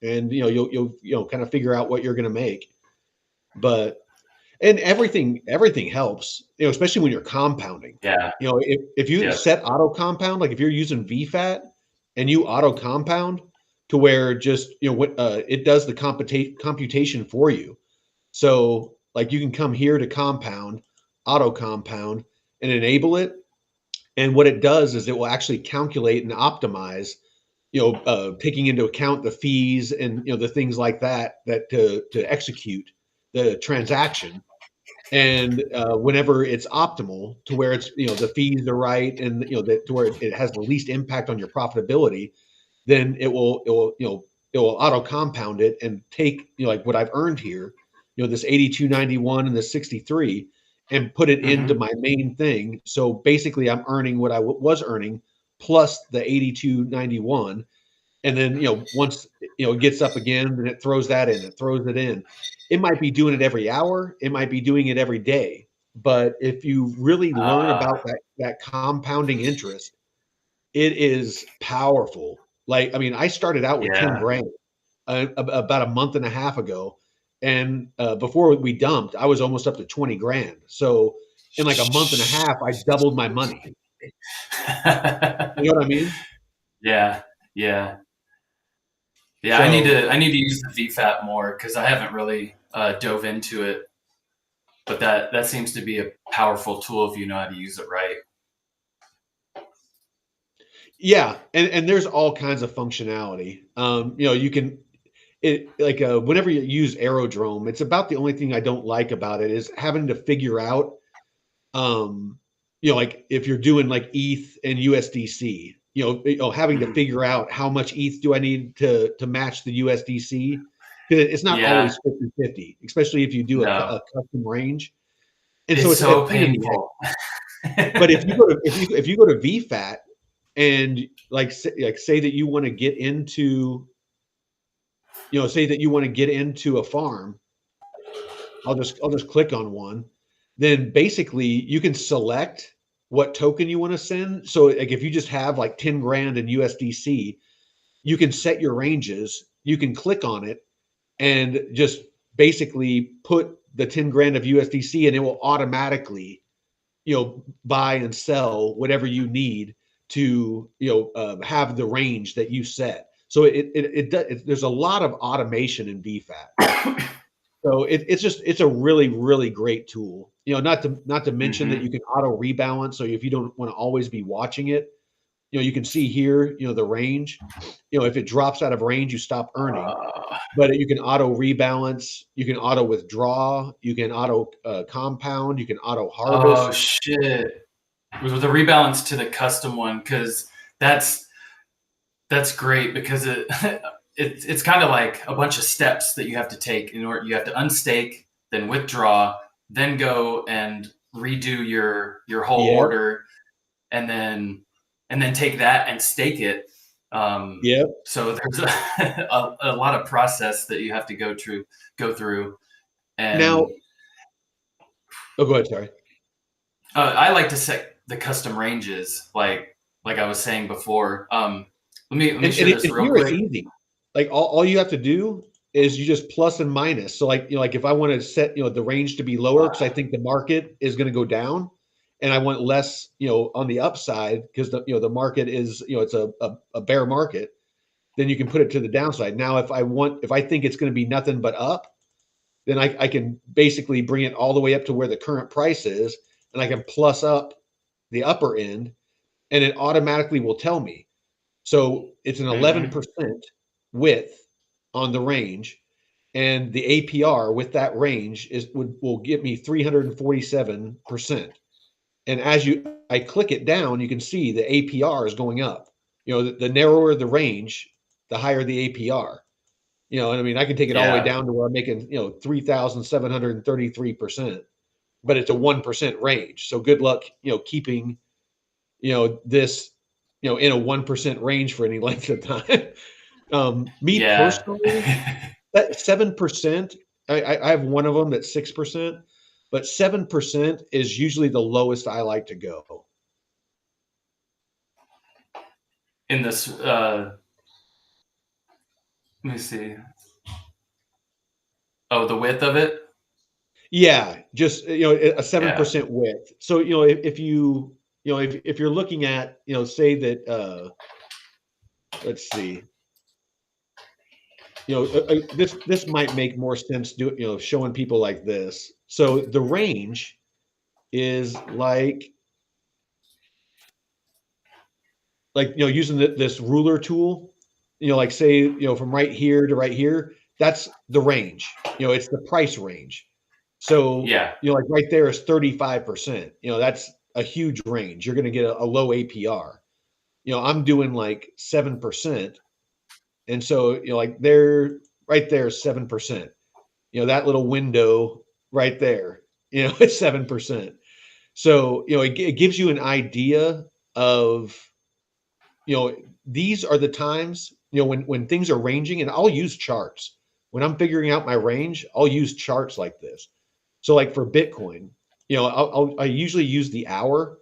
and, you'll kind of figure out what you're going to make. But, and everything helps, especially when you're compounding. yeah, If you yeah, set auto compound, like if you're using VFAT and you auto compound to where just, it does the computation for you. So like you can come here to compound, auto compound and enable it. And what it does is it will actually calculate and optimize, taking into account the fees and, the things like that to execute the transaction. And whenever it's optimal to where it's, the fees are right, and that to where it has the least impact on your profitability, then it will auto compound it and take, like what I've earned here, this 82.91 and the 63, and put it into Mhm. my main thing. So basically I'm earning what I was earning plus the 82.91. And then, once, it gets up again, then it throws that in, it throws it in. It might be doing it every hour, it might be doing it every day. But if you really learn Uh, about that compounding interest, it is powerful. Like, I mean, I started out with 10 yeah. grand about a month and a half ago. And before we dumped, I was almost up to 20 grand. So in like a month and a half, I doubled my money. You know what I mean? Yeah, yeah. Yeah, So I need to use the VFAT more because I haven't really dove into it. But that seems to be a powerful tool if you know how to use it right. yeah, and there's all kinds of functionality. You can whenever you use Aerodrome, it's about the only thing I don't like about it is having to figure out, like if you're doing like ETH and USDC, having to Mhm. figure out how much ETH do I need to match the USDC, because it's not Yeah, always 50/50, especially if you do no, a custom range, and so it's it's a so pain in the head. painful. But if you go to VFAT and say that you want to get into, say that you want to get into a farm, I'll just click on one. Then basically you can select what token you want to send. So like if you just have like 10 grand in USDC, you can set your ranges. You can click on it and just basically put the 10 grand of USDC, and it will automatically, buy and sell whatever you need to, have the range that you set. So there's a lot of automation in VFAT. So it's a really, really great tool. Not to mention that Hmm. you can auto rebalance. So if you don't want to always be watching it, you can see here, the range. If it drops out of range, you stop earning. Uh, But you can auto rebalance, you can auto withdraw, you can auto compound, you can auto oh harvest. shit! With the rebalance to the custom one, because that's that's great because it's kind of like a bunch of steps that you have to take in order. You have to unstake, then withdraw, then go and redo your whole Yeah, order, and then take that and stake it. yeah. So there's a lot of process that you have to go through, Now, and oh, go ahead. Sorry. I like to set the custom ranges, like I was saying before. Let me And show this real here it's quick. easy. Like all you have to do is you just plus and minus. So like, like if I want to set, the range to be lower because I think the market is going to go down, and I want less, on the upside because the market is, it's a bear market, then you can put it to the downside. Now, if I think it's going to be nothing but up, then I can basically bring it all the way up to where the current price is, and I can plus up the upper end, and it automatically will tell me. So it's an Hmm. 11% width on the range, and the APR with that range will give me 347%. And as I click it down, you can see the APR is going up. The narrower the range, the higher the APR. And I mean, I can take it all the way Yeah, down to where I'm making, 3,733%, but it's a 1% range. So good luck, keeping, this, in a 1% range for any length of time. Me yeah. personally, that 7%, I have one of them that's 6%, but 7% is usually the lowest I like to go. In this, let me see. Oh, the width of it. Yeah, just, a Yeah. 7% width. So, if you, if you're looking at, say that, let's see, this might make more sense showing people like this. So the range is like using this ruler tool, like say, from right here to right here, that's the range. It's the price range. So, Yeah. like right there is 35%. That's a huge range. You're going to get a low APR. I'm doing like 7%. And so, like they're right there, 7%. That little window right there, it's 7%. So, it gives you an idea of, these are the times, when things are ranging, and I'll use charts. When I'm figuring out my range, I'll use charts like this. So like for Bitcoin, I usually use the hour.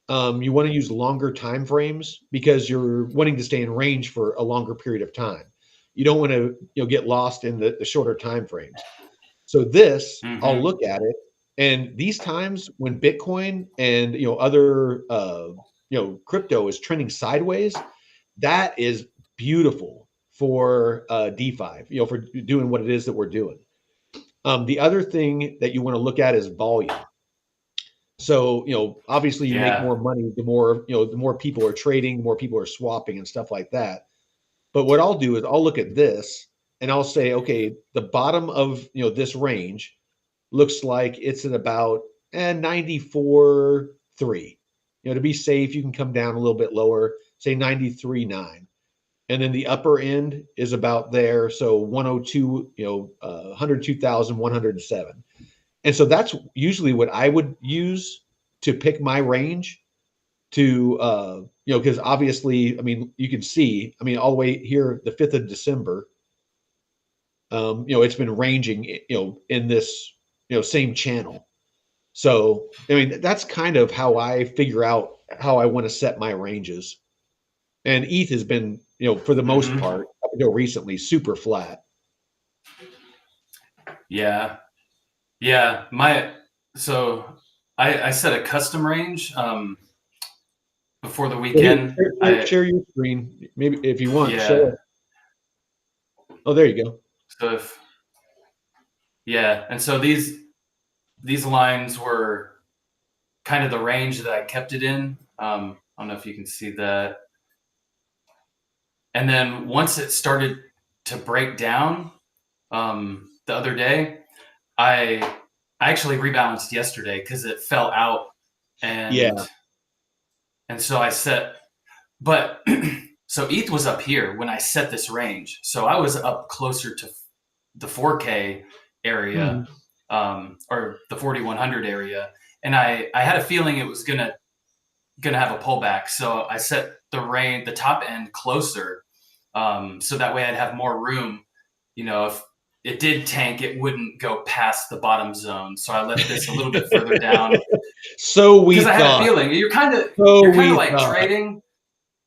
You want to use longer time frames because you're wanting to stay in range for a longer period of time. You don't want to, get lost in the shorter time frames. So this, I'll Mhm. look at it, and these times when Bitcoin and other crypto is trending sideways, that is beautiful for DeFi. For doing what it is that we're doing. The other thing that you want to look at is volume. So, obviously you make Yeah. more money, the more people are trading, the more people are swapping and stuff like that. But what I'll do is I'll look at this and I'll say, okay, the bottom of, this range looks like it's at about 94.3. To be safe, you can come down a little bit lower, say 93.9. And then the upper end is about there. So 102, 102,107. And so that's usually what I would use to pick my range to, because obviously, I mean, you can see, I mean, all the way here, the 5th of December, it's been ranging, in this, same channel. So, I mean, that's kind of how I figure out how I want to set my ranges. And ETH has been, for the most Mhm. part, up until recently, super flat. Yeah. Yeah. So I set a custom range before the Well, here, weekend. share your screen, maybe if you want. Show Yeah. it. Oh, there you go. So and so these lines were kind of the range that I kept it in. I don't know if you can see that. And then once it started to break down the other day, I actually rebalanced yesterday because it fell out, Yeah. and so I set, but so ETH was up here when I set this range, so I was up closer to the 4K area, or the 4100 area, and I had a feeling it was gonna have a pullback, so I set the top end closer, so that way I'd have more room. If it did tank, it wouldn't go past the bottom zone. So I left this a little bit further down So we because I had a thought. feeling you're kind of like trading,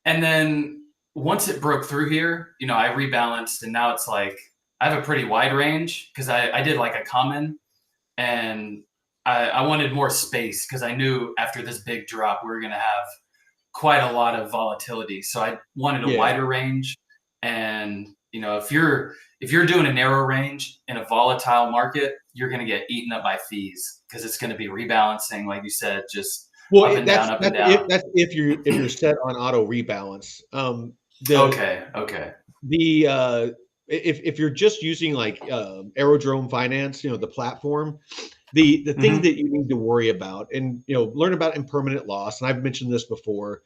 and then once it broke through here, I rebalanced, and now it's like I have a pretty wide range because I did like a common, and I wanted more space because I knew after this big drop we were going to have quite a lot of volatility. So I wanted a wider range, and if you're doing a narrow range in a volatile market, you're going to get eaten up by fees because it's going to be rebalancing, like you said, just up and down, up and down. That's if you're set on auto rebalance. Okay. If you're just using like Aerodrome Finance, the platform, the thing that you need to worry about and learn about impermanent loss, and I've mentioned this before.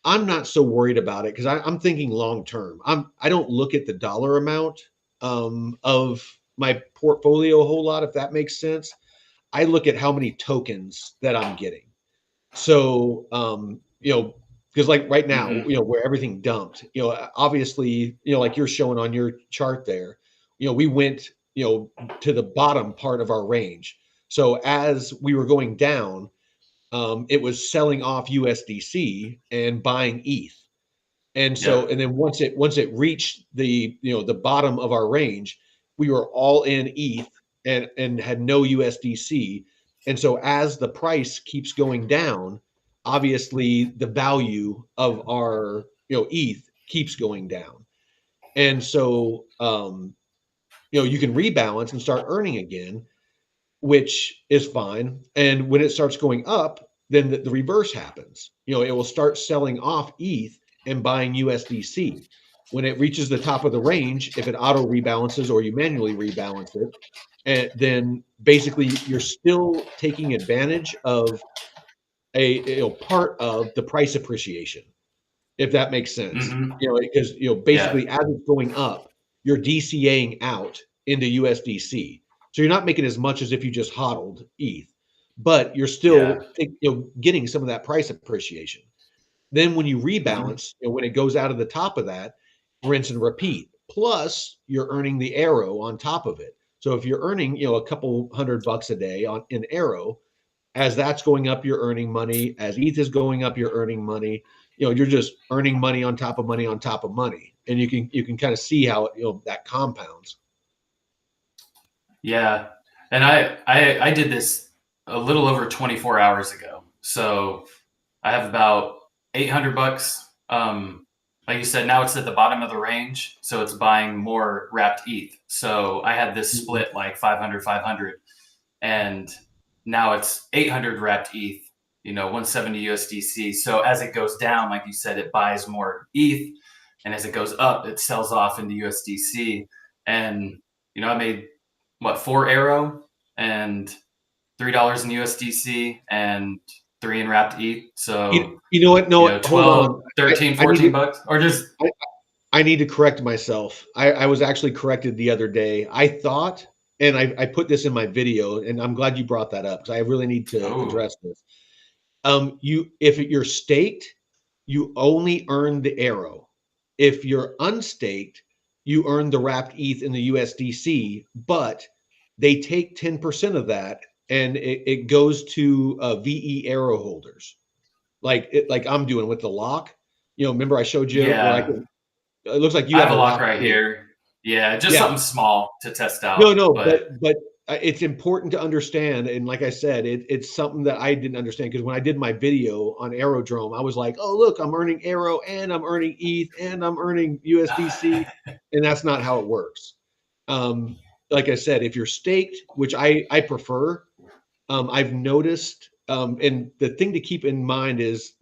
I'm not so worried about it because I'm thinking long term. I don't look at the dollar amount of my portfolio a whole lot, if that makes sense. I look at how many tokens that I'm getting. So because like right now, where everything dumped, obviously, like you're showing on your chart there, we went, to the bottom part of our range. So as we were going down, it was selling off USDC and buying ETH. And so, and then once it reached the, the bottom of our range, we were all in ETH and had no USDC. And so as the price keeps going down, obviously the value of our, ETH keeps going down. And so, you can rebalance and start earning again, which is fine. And when it starts going up, then the reverse happens. It will start selling off ETH and buying USDC. When it reaches the top of the range, if it auto rebalances or you manually rebalance it, and then basically you're still taking advantage of a part of the price appreciation, if that makes sense. Hmm. Because Yeah. basically as it's going up, you're DCAing out into USDC. So you're not making as much as if you just hodled ETH, but you're Yeah. still getting some of that price appreciation. Then when you Hmm. rebalance, when it goes out of the top of that, rinse and repeat. Plus, you're earning the arrow on top of it. So if you're earning, a couple $100 a day on an arrow, as that's going up, you're earning money. As ETH is going up, you're earning money. You're just earning money on top of money on top of money, and you can kind of see how that compounds. Yeah. And I did this a little over 24 hours ago. So I have about $800. Like you said, now it's at the bottom of the range, so it's buying more wrapped ETH. So I had this split like 500, 500, and now it's 800 wrapped ETH, 170 USDC. So as it goes down, like you said, it buys more ETH, and as it goes up, it sells off into USDC. And I made what, 4 arrow and $3 in USDC and 3 in wrapped ETH. So You know what? No, hold 12, on. 13, I need 14 to, bucks, or just I need to correct myself. I was actually corrected the other day. I thought, and I put this in my video, and I'm glad you brought that up because I really need to oh, address this. If you're staked, you only earn the arrow. If you're unstaked, you earn the wrapped ETH in the USDC, but they take 10% of that and it goes to VE arrow holders, like I'm doing with the lock. Remember I showed you where I yeah. can. It looks like you I have have a a lock lock right too. here. Yeah, just Yeah. something small to test No, out. no, But but it's important to understand, and like I said, it's something that I didn't understand because when I did my video on Aerodrome, I was like, "Oh, look, I'm earning Arrow and I'm earning ETH and I'm earning USDC," and that's not how it works. Um, like I said, if you're staked, which I prefer, I've noticed, and the thing to keep in mind is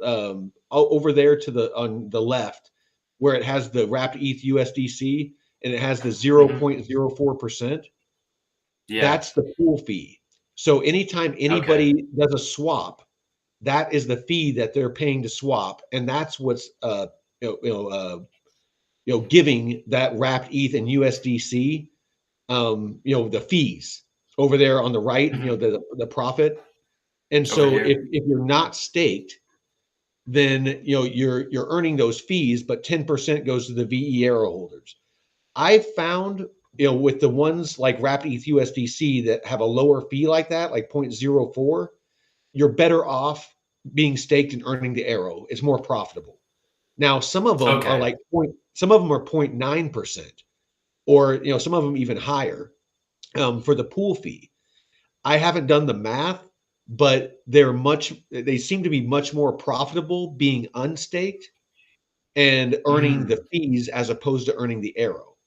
over there on the left, where it has the wrapped ETH USDC and it has the mhm, 0.04%. yeah, That's the pool fee. So anytime okay. anybody does a swap, that is the fee that they're paying to swap, and that's what's giving that wrapped ETH and USDC the fees over there on the right, Mhm. the profit. And Over so if here. you're not staked, then you're earning those fees, but 10% goes to the VE arrow holders. I've found, with the ones like Rapid ETH USDC that have a lower fee like that, like 0.04, you're better off being staked and earning the arrow. It's more profitable. Now, some of them are Okay. like some of them are 0.9%, or some of them even higher for the pool fee. I haven't done the math, but they seem to be much more profitable being unstaked and earning the Mm. fees as opposed to earning the arrow.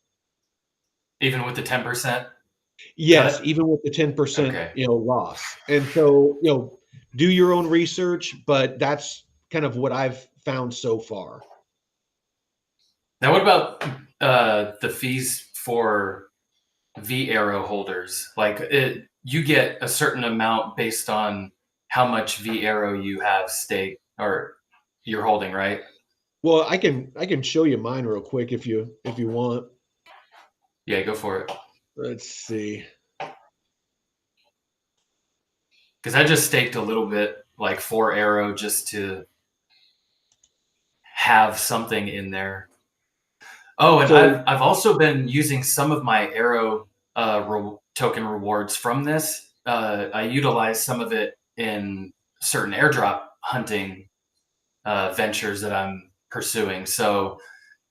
Even with the 10% Yes, cut? even with the 10%, Okay. loss. And so, do your own research, but that's kind of what I've found so far. Now, what about the fees for V arrow holders? Like, you get a certain amount based on how much V arrow you have staked or you're holding, right? Well, I can show you mine real quick if you want. Yeah, go for it. Let's see. Because I just staked a little bit, like 4 arrow, just to have something in there. Oh, and So, I've also been using some of my Arrow token rewards from this. I utilize some of it in certain airdrop hunting ventures that I'm pursuing. So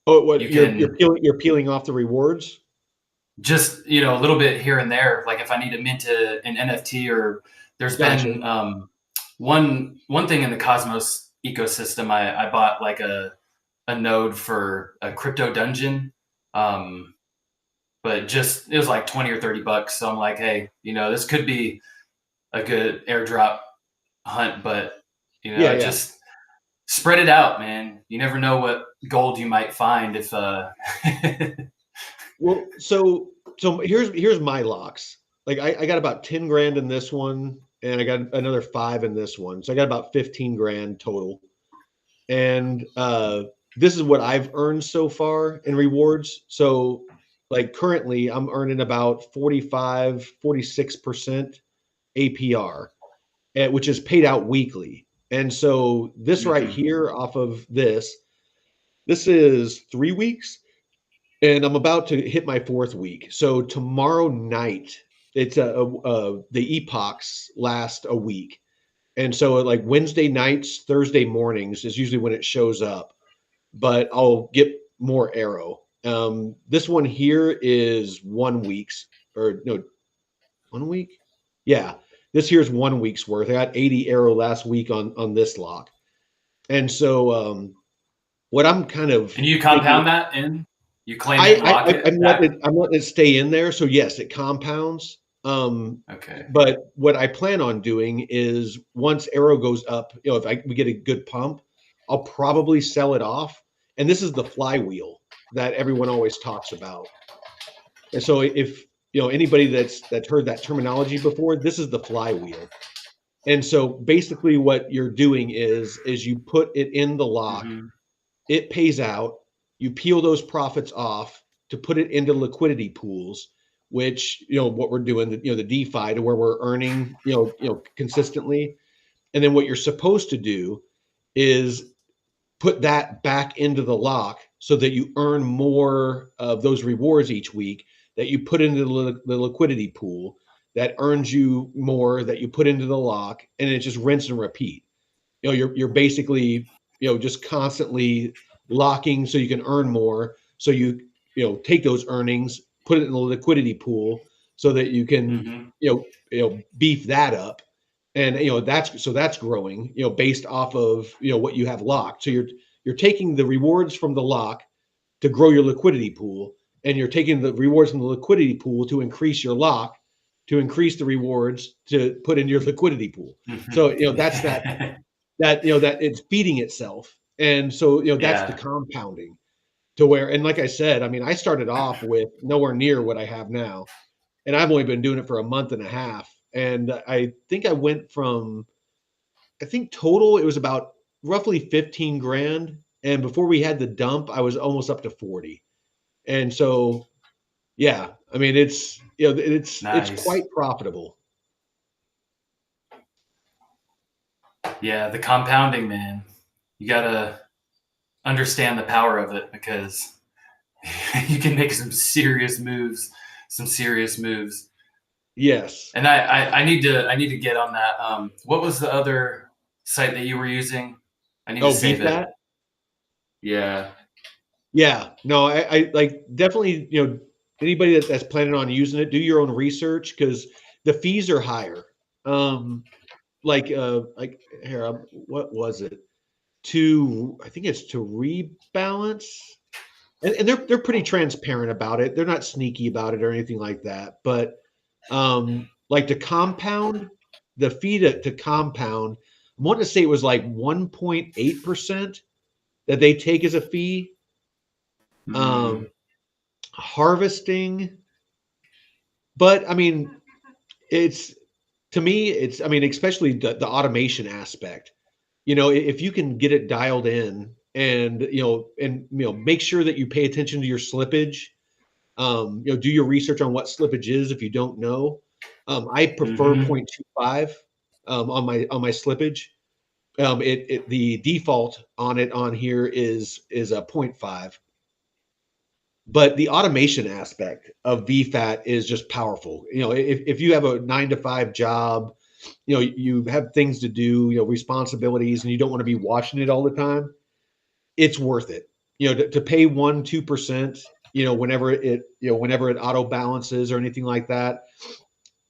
what you you're can peeling off the rewards? just a little bit here and there. Like if I need to mint an NFT, or there's Gotcha. been one thing in the Cosmos ecosystem. I bought like a node for a crypto dungeon. Um, but just it was like 20 or 30 bucks. So I'm like, hey, this could be a good airdrop hunt, but Yeah, yeah. just spread it out, man. You never know what gold you might find if Well, so here's my locks. like I got about 10 grand in this one, and I got another 5 in this one. So I got about 15 grand total. And this is what I've earned so far in rewards. So like currently I'm earning about 45, 46% APR, which is paid out weekly. And so this right Mhm. here off of this is 3 weeks, and I'm about to hit my 4th week. So tomorrow night, it's the epochs last a week. And so like Wednesday nights, Thursday mornings is usually when it shows up, but I'll get more arrow. This one here is 1 week's, or no, 1 week. Yeah, this here's 1 week's worth. I got 80 arrow last week on this lock. And so what I'm kind of And you thinking, compound that in? You claim it and lock it back? I'm letting it stay in there. So yes, it compounds. Okay. But what I plan on doing is once arrow goes up, if we get a good pump, I'll probably sell it off. And this is the flywheel that everyone always talks about. And so if anybody that's heard that terminology before, this is the flywheel. And so basically what you're doing is you put it in the lock, Mhm. it pays out, you peel those profits off to put it into liquidity pools, which what we're doing, the DeFi, to where we're earning consistently. And then what you're supposed to do is put that back into the lock so that you earn more of those rewards each week that you put into the liquidity pool, that earns you more that you put into the lock, and it just rinse and repeat. You're basically just constantly locking so you can earn more. So you take those earnings, put it in the liquidity pool so that you can Mhm. beef that up, and that's growing based off of what you have locked. So you're taking the rewards from the lock to grow your liquidity pool, and you're taking the rewards from the liquidity pool to increase your lock, to increase the rewards to put in your liquidity pool. So that's that Mhm. that it's feeding itself. And so that's the Yeah. compounding, to where, and like I said, I mean, I started off with nowhere near what I have now, and I've only been doing it for a month and a half, and I think I went from, I think total it was about roughly 15 grand, and before we had the dump I was almost up to 40. And so yeah, I mean, it's Nice. quite profitable. Yeah, the compounding, man. You gotta understand the power of it because you can make some serious moves, some serious moves. Yes. And I need to get on that. What was the other site that you were using? I need to Oh, save it. VFAT. Yeah. Yeah, no, I like definitely, anybody that's planning on using it, do your own research, because the fees are higher. Like here, what was it? I think it's to rebalance, and they're pretty transparent about it. They're not sneaky about it or anything like that. But like to compound, the fee to compound, I want to say it was like 1.8% that they take as a fee. Mm, Um, harvesting, but I mean, it's to me, it's, I mean, especially the automation aspect. If you can get it dialed in, and make sure that you pay attention to your slippage. Do your research on what slippage is if you don't know. I prefer mhm. 0.25 on my slippage. The default on it on here is a 0.5. But the automation aspect of VFAT is just powerful. If you have a 9 to 5 job, you have things to do, responsibilities, and you don't want to be watching it all the time, it's worth it. To pay 1-2%, whenever it auto balances or anything like that,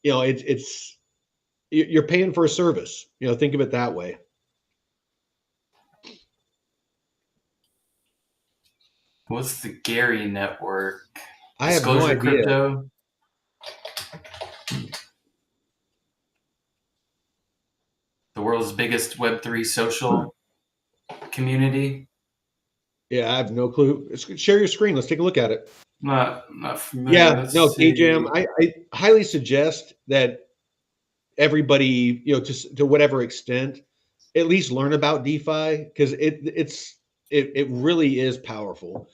it's you're paying for a service. Think of it that way. What's the Gary network? I have no Disclosure idea. Crypto, the world's biggest Web3 social community. Yeah, I have no clue. Share your screen. Let's take a look at it. Not familiar. Yeah, Let's no, see. KJAM. I highly suggest that everybody, to whatever extent, at least learn about DeFi because it really is powerful.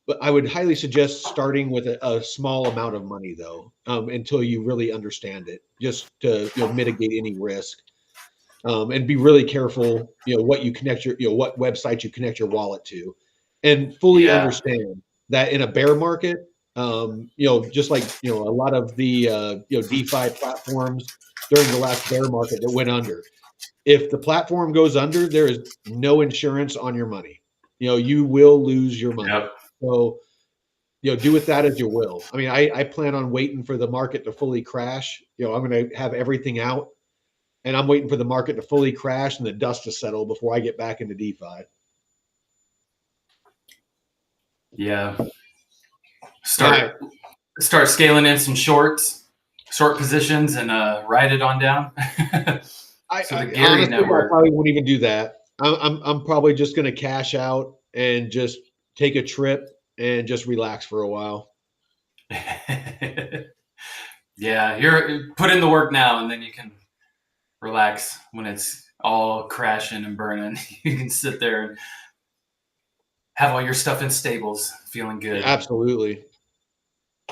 But I would highly suggest starting with a small amount of money though, until you really understand it, just to mitigate any risk. And be really careful, what you connect what website you connect your wallet to, and fully Yeah. understand that in a bear market, just like a lot of the DeFi platforms during the last bear market that went under. If the platform goes under, there is no insurance on your money. You will lose your money. Yep. So do with that as you will. I mean, I plan on waiting for the market to fully crash. I'm going to have everything out, and I'm waiting for the market to fully crash and the dust to settle before I get back into DeFi. Yeah. Start scaling in some short positions, and ride it on down. So the Gary Honestly, Network. I probably won't even do that. I'm probably just going to cash out and just take a trip and just relax for a while. Yeah, you're put in the work now, and then you can relax when it's all crashing and burning. You can sit there and have all your stuff in stables, feeling good. Absolutely.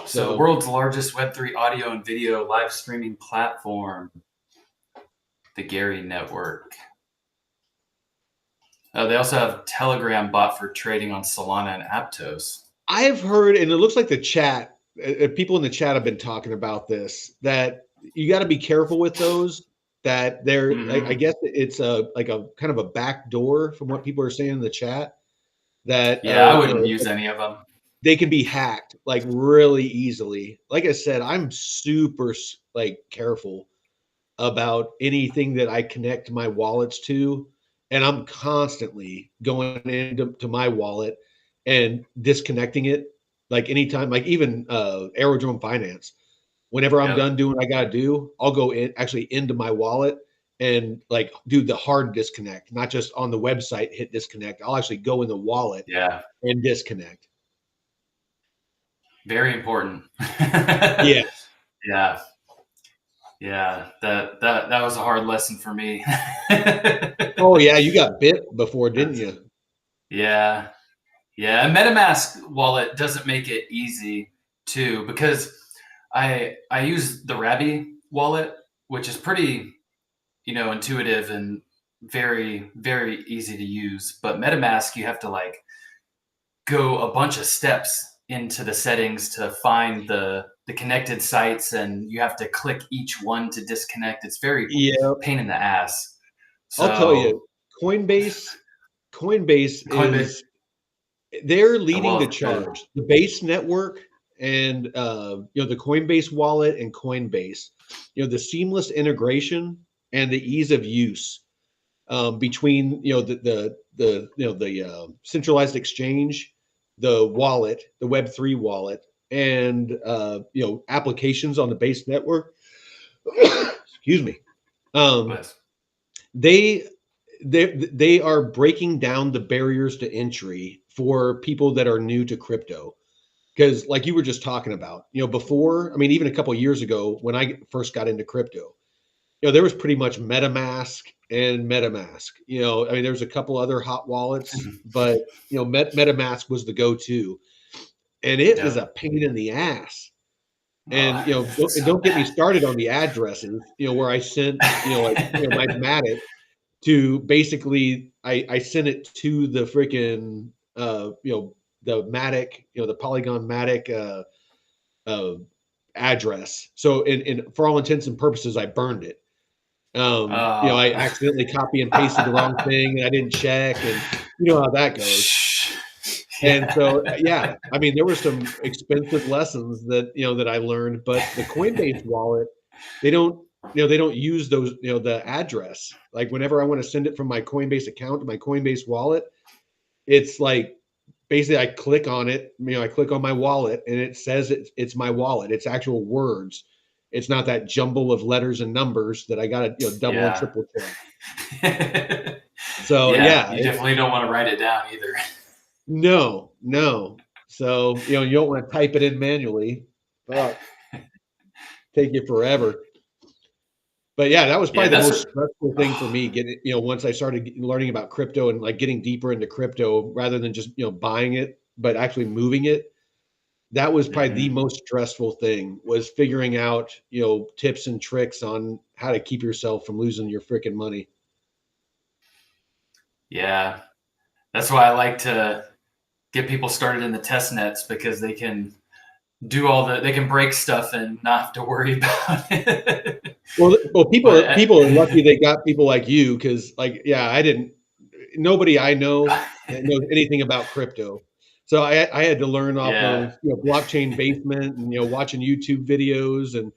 So, the world's largest Web3 audio and video live streaming platform, the Gary Network. They also have Telegram bot for trading on Solana and Aptos. I have heard, and it looks like the chat, people in the chat have been talking about this, that you got to be careful with those, that they're, I guess it's like a kind of a back door from what people are saying in the chat. That I wouldn't use any of them. They can be hacked like really easily. Like I said, I'm super careful about anything that I connect my wallets to, and I'm constantly going into my wallet and disconnecting it. Like anytime, like even Aerodrome Finance, whenever I'm done doing what I gotta do, I'll go into my wallet and do the hard disconnect, not just on the website hit disconnect. I'll actually go in the wallet and disconnect. Very important. Yeah. That was a hard lesson for me. Oh yeah, you got bit before, didn't you? Yeah. And MetaMask wallet doesn't make it easy too, because I use the Rabby wallet, which is pretty intuitive and very, very easy to use. But MetaMask, you have to go a bunch of steps into the settings to find the connected sites, and you have to click each one to disconnect. It's very pain in the ass. So, I'll tell you, Coinbase is, they're leading the charge. The Base network and the Coinbase wallet and Coinbase, the seamless integration and the ease of use between the centralized exchange, the wallet, the Web3 wallet, and applications on the Base network. Excuse me. They are breaking down the barriers to entry for people that are new to crypto. Because like you were just talking about, before, I mean, even a couple of years ago when I first got into crypto, there was pretty much MetaMask and MetaMask. I mean, there was a couple other hot wallets, but MetaMask was the go-to, and it is a pain in the ass. And don't get me started on the addresses. Where I sent my Matic to, basically I sent it to the freaking the Matic, the Polygon Matic address. So for all intents and purposes, I burned it. I accidentally copy and pasted the wrong thing, and I didn't check, and you know how that goes. And so, I mean, there were some expensive lessons that I learned, but the Coinbase wallet, they don't use those, the address. Like whenever I want to send it from my Coinbase account to my Coinbase wallet, it's like, basically I click on it, I click on my wallet, and it says it's my wallet. It's actual words. It's not that jumble of letters and numbers that I got to double and triple check. So you definitely don't want to write it down either. No. So, you don't want to type it in manually. Fuck. Take you forever. But yeah, that was Yeah, probably the most stressful thing for me getting, once I started learning about crypto and like getting deeper into crypto rather than just, buying it, but actually moving it. That was probably the Mhm. most stressful thing was figuring out, tips and tricks on how to keep yourself from losing your freaking money. Yeah, that's why I like to get people started in the test nets because they can they can break stuff and not have to worry about it. Well, But people are lucky they got people like you because, like, yeah, nobody I know that knows anything about crypto. So I had to learn off yeah, of blockchain basement and watching YouTube videos and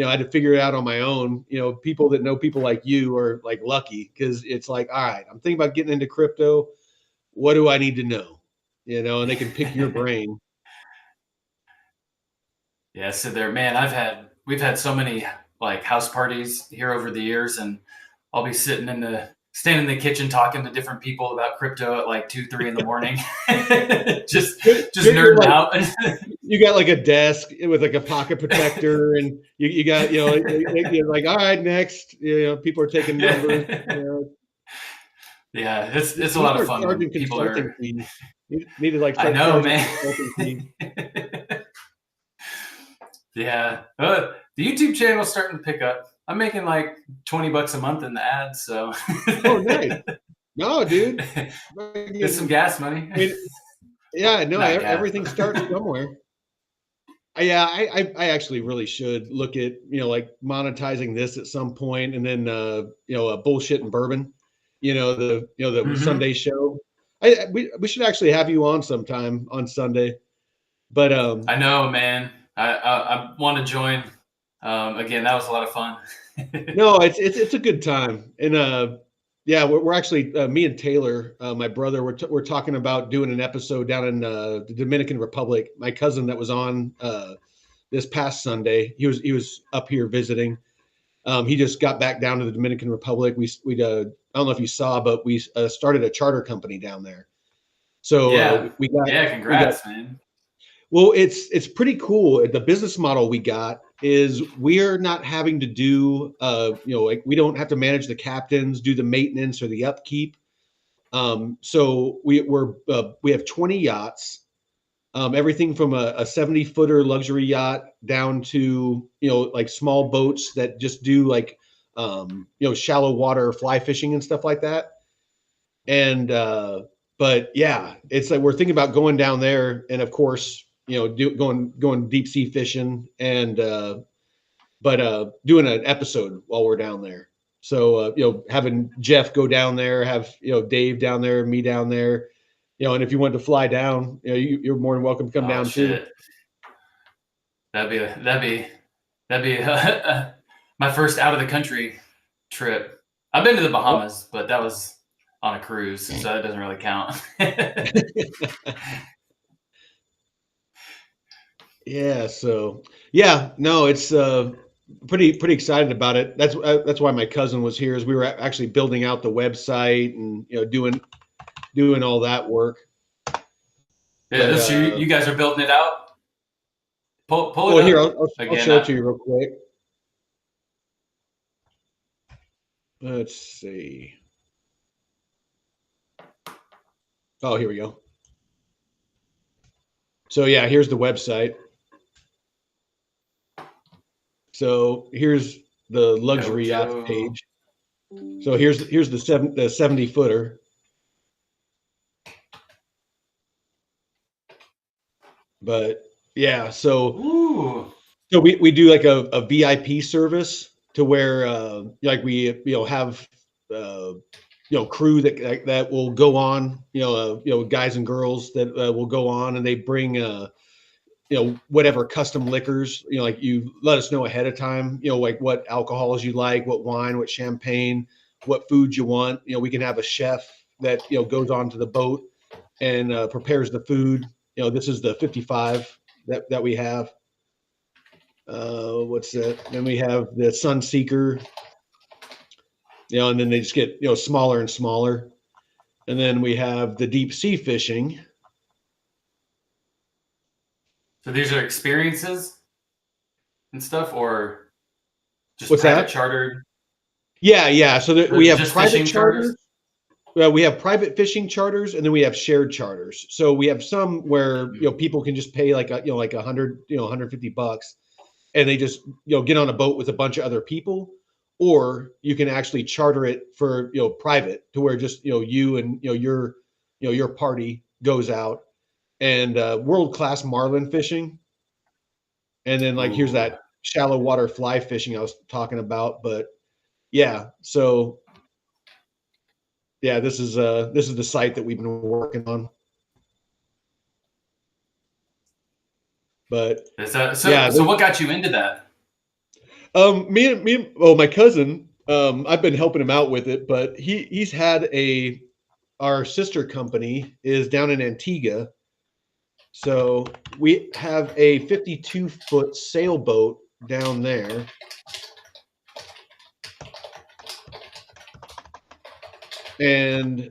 I had to figure it out on my own. People that know people like you are like lucky because it's like, all right, I'm thinking about getting into crypto. What do I need to know? And they can pick your brain. yeah. So there, man, we've had so many like house parties here over the years, and I'll be standing in the kitchen talking to different people about crypto at like 2, 3 in the morning, just just You're nerding like, out. you got like a desk with like a pocket protector, and you got you're like, all right, next. People are taking numbers. Yeah, it's a You lot of start fun when charging people consulting are. fees. You need to like I start know, charging man. consulting fees. Yeah, the YouTube channel is starting to pick up. I'm making like $20 a month in the ads, so Oh, nice. No, dude. it's some gas money. I mean, yeah, no, Not gas, everything starts but somewhere. Yeah, I actually really should look at like monetizing this at some point, and then bullshit and bourbon, the Mhm. Sunday show. We should actually have you on sometime on Sunday, but I know, man. I want to join. Again, that was a lot of fun. no, it's a good time, and yeah, we're actually me and Taylor, my brother, we're talking about doing an episode down in the Dominican Republic. My cousin that was on this past Sunday, he was up here visiting. He just got back down to the Dominican Republic. We I don't know if you saw, but we started a charter company down there. So Yeah, yeah. we got Congrats, man. well, it's pretty cool. The business model we got is we're not having to do like we don't have to manage the captains, do the maintenance or the upkeep. So we have 20 yachts, everything from a 70-footer luxury yacht down to like small boats that just do like shallow water fly fishing and stuff like that. And but yeah, it's like we're thinking about going down there, and of course going deep sea fishing, and but doing an episode while we're down there. So having Jeff go down there, have Dave down there, me down there, and if you want to fly down, you're more than welcome to come Oh down too. shit, that'd be my first out of the country trip. I've been to the Bahamas, but that was on a cruise, so that doesn't really count. Yeah, so yeah, no, it's pretty excited about it. That's why my cousin was here, is we were actually building out the website and doing all that work. But Yeah, so you guys are building it out. Pull it well, here up I'll again. show it to you real quick. Let's see. Oh, here we go. So yeah, here's the website. So here's the luxury yacht Dojo. page. So here's the 70-footer. But yeah, so Ooh. we do like a VIP service to where like we have crew that will go on, guys and girls that will go on, and they bring whatever custom liquors, like you let us know ahead of time, like what alcohols you like, what wine, what champagne, what food you want. We can have a chef that goes on to the boat and prepares the food. This is the 55 that we have. What's that? Then we have the Sunseeker, and then they just get smaller and smaller. And then we have the deep sea fishing. So these are experiences and stuff, or just What's private that? chartered? Yeah. So we have Just private fishing charters. We have private fishing charters, and then we have shared charters. So we have some where people can just pay like like $150, and they just get on a boat with a bunch of other people, or you can actually charter it for private, to where just you and your party goes out and world-class marlin fishing, and then like here's Ooh. that shallow water fly fishing I was talking about. But yeah, so yeah, this is the site that we've been working on. But Is that so? yeah, So what got you into that? my cousin, I've been helping him out with it, but he's had our sister company is down in Antigua. So we have a 52-foot sailboat down there. And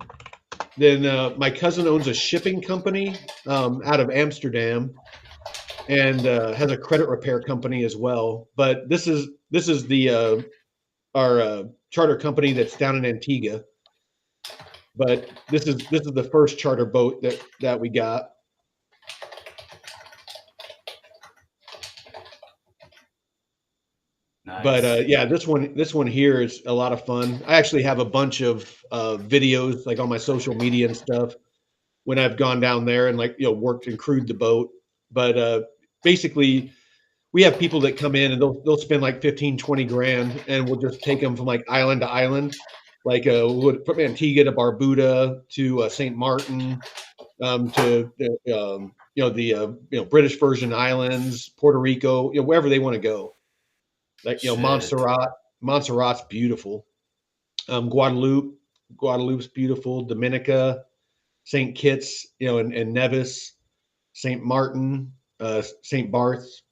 then my cousin owns a shipping company out of Amsterdam, and has a credit repair company as well. But this is the our charter company that's down in Antigua. But this is the first charter boat that we got. Nice. But yeah, this one here is a lot of fun. I actually have a bunch of videos like on my social media and stuff when I've gone down there and worked and crewed the boat. But basically, we have people that come in and they'll spend like 15-20 grand, and we'll just take them from like island to island, like from Antigua to Barbuda to St. Martin, to the British Virgin Islands, Puerto Rico, wherever they want to go. Like Shit. Montserrat's beautiful. Guadalupe's beautiful. Dominica, St. Kitts, and Nevis, St. Martin, St. Barth's,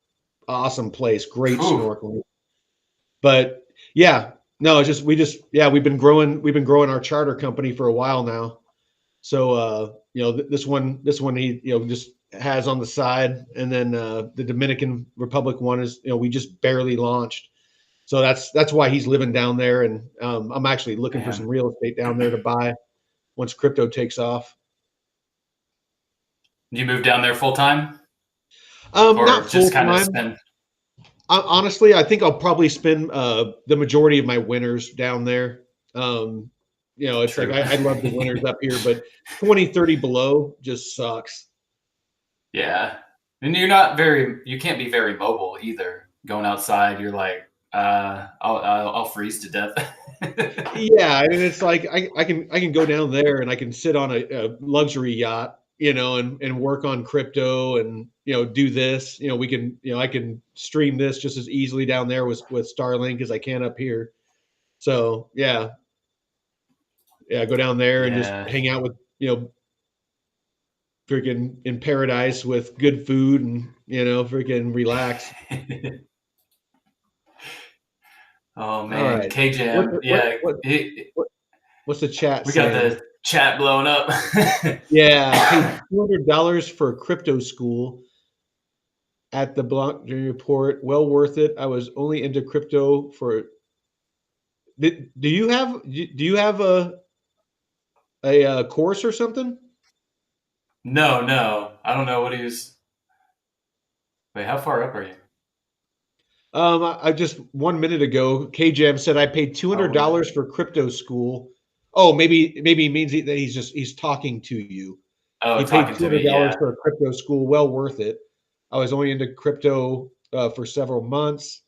awesome place, great snorkeling. But yeah, no, it's just we've been growing our charter company for a while now. So this one he just has on the side, and then the Dominican Republic one is we just barely launched. So that's why he's living down there, and I'm actually looking for some real estate down there to buy once crypto takes off. You moved down there full time? Or not just full kind of time. spend? Honestly, I think I'll probably spend the majority of my winters down there. It's True. like I love the winters up here, but 20, 30 below just sucks. Yeah, and you can't be very mobile either. Going outside, you're like, I'll freeze to death. Yeah, I mean, it's like I can go down there and I can sit on a luxury yacht, and work on crypto and do this. We can I can stream this just as easily down there with Starlink as I can up here. So yeah, go down there and just hang out with freaking in paradise with good food and freaking relax. Oh man, All right. KJM, what's the chat? We got the chat blowing up. Yeah, I paid $200 for crypto school at the Blockchain Report. Well worth it. I was only into crypto for. Do you have a course or something? No, I don't know what he was. Wait, how far up are you? I just 1 minute ago, KJM said I paid $200 for crypto school. Oh, maybe he means that he's talking to you. Oh, he paid $200 for a crypto school. Well worth it. I was only into crypto for several months.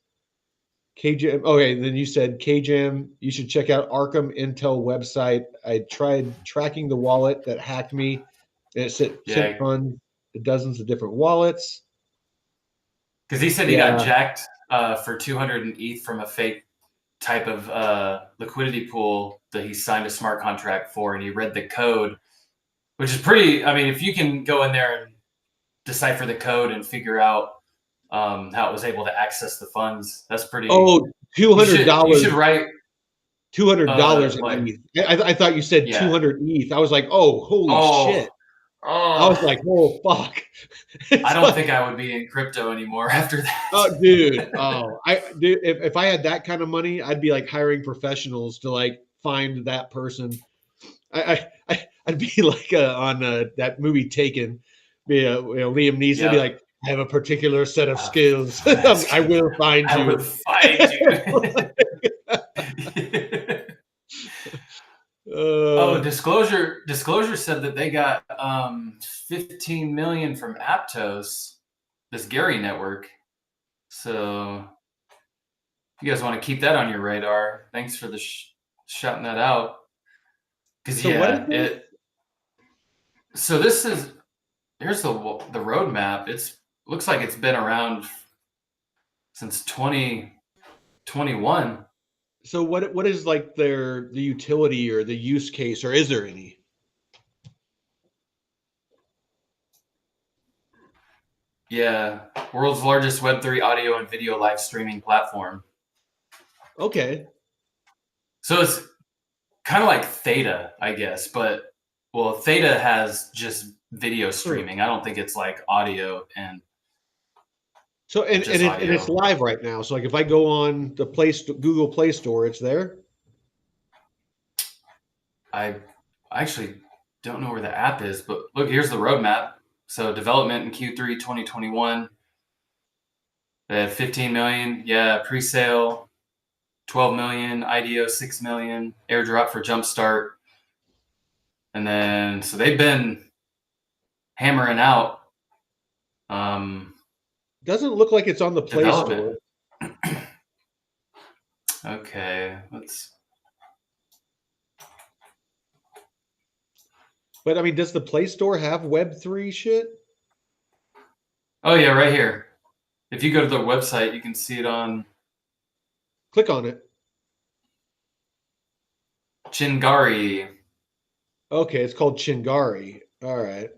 KJM. Okay, then you said KJM. You should check out Arkham Intel website. I tried tracking the wallet that hacked me, and it sent funds to dozens of different wallets. Because he said he got jacked for 200 ETH from a fake type of liquidity pool that he signed a smart contract for, and he read the code, which is pretty. I mean, if you can go in there and decipher the code and figure out how it was able to access the funds, that's pretty. Oh, $200. You should write $200 in ETH. I thought you said 200 ETH. I was like, oh, holy shit. I was Oh, like, oh fuck. It's I don't like, think I would be in crypto anymore after oh, dude. that. Oh, dude, if I had that kind of money, I'd be like hiring professionals to like find that person. I'd be like on that movie Taken. Be Liam Neeson be Yep. like, I have a particular set of Uh, skills. that's I good. will find I you. will find you. Oh, Uh, Disclosure said that they got 15 million from Aptos, this Gary network. So you guys want to keep that on your radar. Thanks for the shouting that out. Because so what is yeah, this? so this is here's the roadmap. It's looks like it's been around since 2021. So what is like the utility or the use case, or is there any? Yeah, world's largest Web3 audio and video live streaming platform. Okay. So it's kind of like Theta, I guess, but well, Theta has just video streaming. I don't think it's like audio and So and just it's audio. live right now. So like if I go on the Google Play Store, it's there. I actually don't know where the app is, but look, here's the roadmap. So development in Q3 2021. They had 15 million. Yeah, pre-sale 12 million, IDO 6 million, airdrop for Jumpstart. And then so they've been hammering out Doesn't look like it's on the Play development. Store. Okay, let's. But I mean, does the Play Store have Web3 shit? Oh yeah, right here. If you go to the website, you can see it on Click on it. Chingari. Okay, it's called Chingari. All right.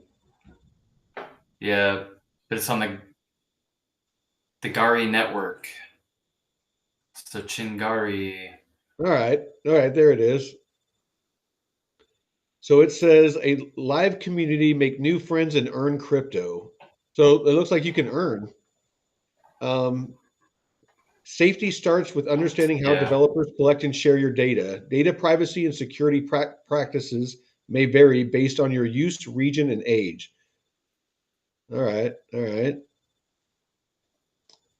Yeah, but it's on the Gari network. So Chingari. All right. All right, there it is. So it says a live community, make new friends and earn crypto. So it looks like you can earn. Safety starts with understanding how Yeah. developers collect and share your data. Data privacy and security practices may vary based on your use, region, and age. All right. All right.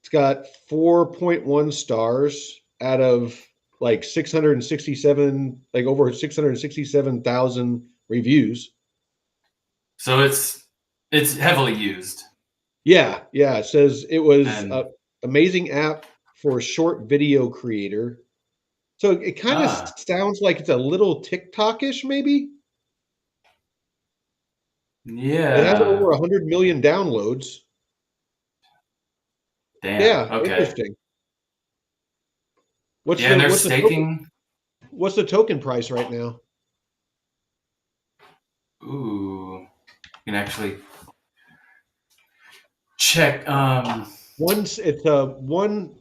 It's got 4.1 stars out of like 667, like over 667,000 reviews. So it's heavily used. Yeah. Yeah. It says it was And an amazing app for a short video creator. So it kind of sounds like it's a little TikTok-ish, maybe. It has yeah. over 100 million downloads. Damn. Yeah, Okay. interesting. What's Yeah, and they're what's staking. what's the token price right now? Ooh, you can actually check It's one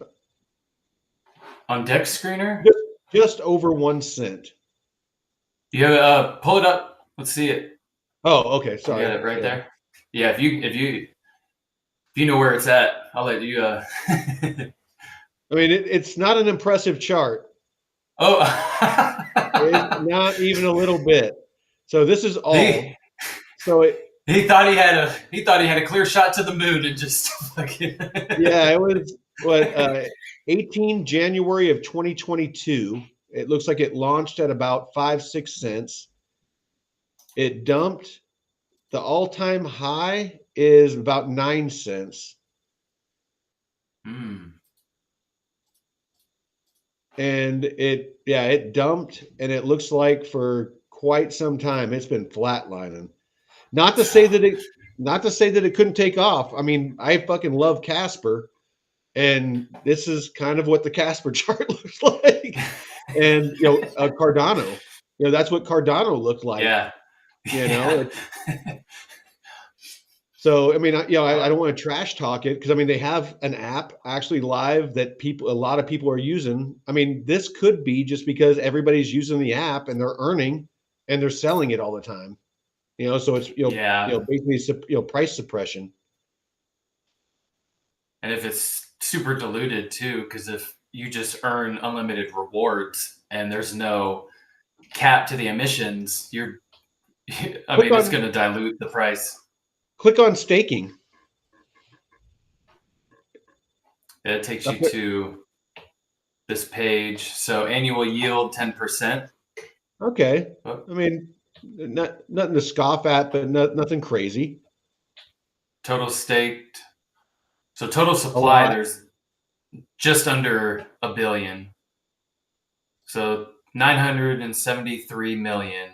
on Dex Screener. just over 1 cent. You pull it up. Let's see it. Oh, okay. You Sorry. got it right there. Yeah, if you know where it's at, I'll let you. I mean, it's not an impressive chart. Oh, It's not even a little bit. So this is all. So he thought he had a clear shot to the moon and just fucking. yeah, it was what 18 January of 2022. It looks like it launched at about 5-6 cents. It dumped. The all-time high is about 9 cents. Hmm. And it dumped, and it looks like for quite some time it's been flatlining. Not to say that it couldn't take off. I mean, I fucking love Casper, and this is kind of what the Casper chart looks like. And Cardano, that's what Cardano looked like. Yeah. So I mean, I don't want to trash talk it, because I mean they have an app actually live that a lot of people are using. I mean, this could be just because everybody's using the app and they're earning and they're selling it all the time. So it's Yeah. basically price suppression. And if it's super diluted too, because if you just earn unlimited rewards and there's no cap to the emissions, I Click mean, it's on going to dilute the price. click on staking. It takes you Okay. to this page. So annual yield 10%. Okay. Oh, I mean, nothing to scoff at, but nothing crazy. total staked. So total A supply, lot. there's just under a billion. So 973 million.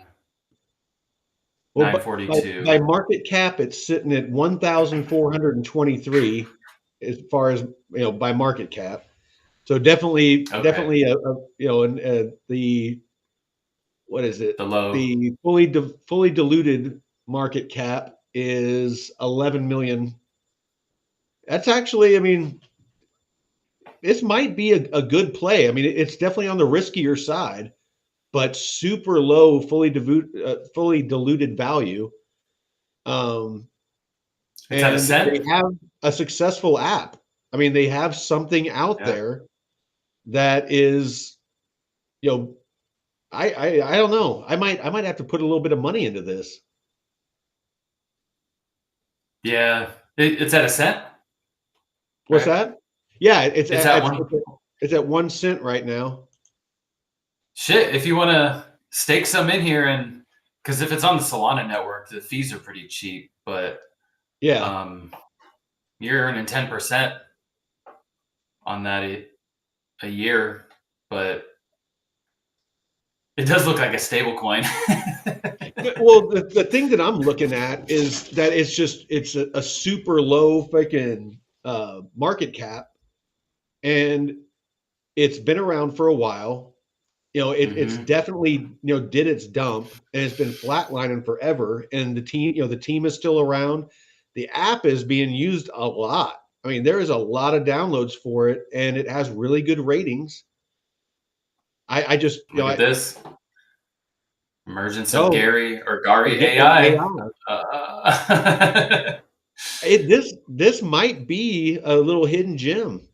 Well, 942. by market cap, it's sitting at 1,423 as far as by market cap. So definitely Okay. the what is it? The low. The fully diluted market cap is 11 million. That's actually, I mean, this might be a good play. I mean, it's definitely on the riskier side, but super low, fully diluted value. It's at a And they cent. have a successful app. I mean, they have something out Yeah. there that is, you know, I don't know. I might have to put a little bit of money into this. Yeah. It's at a cent, What's right? that? Yeah, it's It's at at one. it's at 1 cent right now. Shit, if you want to stake some in here, and because if it's on the Solana network, the fees are pretty cheap, but Yeah. you're earning 10% on that a year, but it does look like a stable coin. Well, the thing that I'm looking at is that it's a super low freaking market cap, and it's been around for a while. It's Mhm. definitely did its dump, and it's been flatlining forever. And the team is still around. The app is being used a lot. I mean, there is a lot of downloads for it, and it has really good ratings. I just Look at this. Emergence of oh Gary or Gary AI. AI. Uh, This might be a little hidden gem.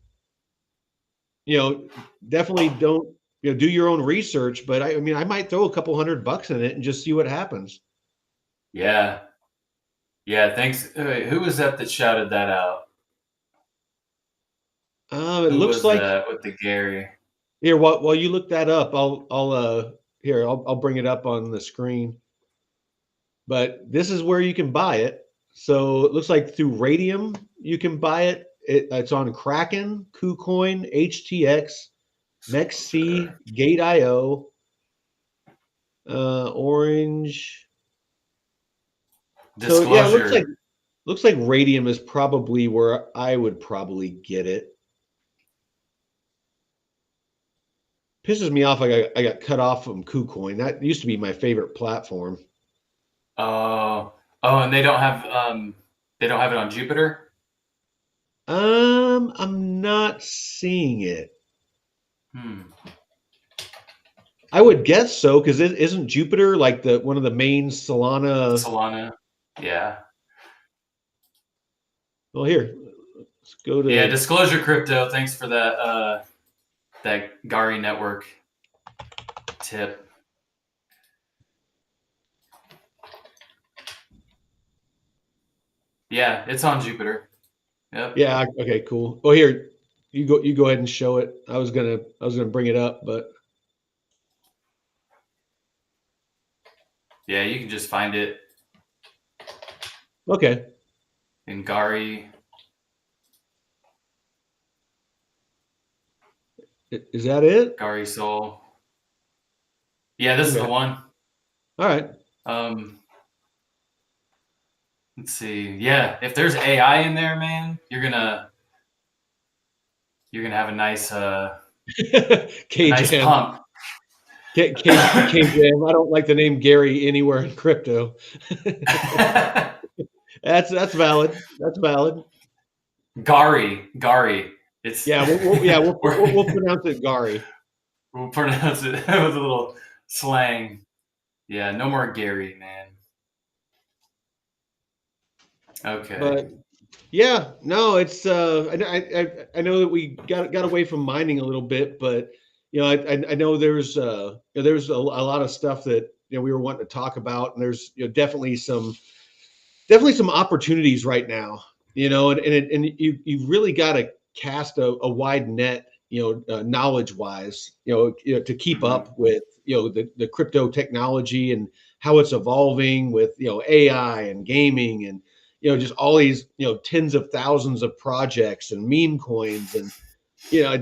Definitely don't do your own research, but I mean I might throw a couple $100 in it and just see what happens. yeah. Yeah, thanks. Wait, who was that shouted that out? It Who looks was like that with the Gary? here while you look that up, I'll bring it up on the screen. But this is where you can buy it. So it looks like through Radium you can buy it. It's on Kraken, KuCoin, HTX, MEXC, Gate.io, Orange. So yeah, it Disclosure. looks like Radium is probably where I would probably get it. Pisses me off. I got cut off from KuCoin. That used to be my favorite platform. And they don't have it on Jupiter? I'm not seeing it. Hmm. I would guess so because it isn't Jupiter like the one of the main Solana. Solana. Yeah. Well, here, let's go to. Yeah, Disclosure Crypto, thanks for that Gary network tip. Yeah, it's on Jupiter. Yep. Yeah. Okay. Cool. Well, here you go. You go ahead and show it. I was gonna bring it up, but Yeah, you can just find it okay. in Gary. Is that it? Gary Soul. Yeah, this is Okay. the one. All right. Let's see. Yeah, if there's AI in there, man, you're gonna have a nice K-Jam. pump. K-Jam. I don't like the name Gary anywhere in crypto. That's valid. That's valid. Gary. It's Yeah, we'll pronounce it Gary. We'll pronounce it with a little slang. Yeah, no more Gary, man. Okay. But yeah, no, it's I know that we got away from mining a little bit, but I know there's a lot of stuff that we were wanting to talk about, and there's definitely some opportunities right now, and you really got to cast a wide net, knowledge wise, to keep Mhm. up with the crypto technology and how it's evolving with AI and gaming and just all these tens of thousands of projects and meme coins and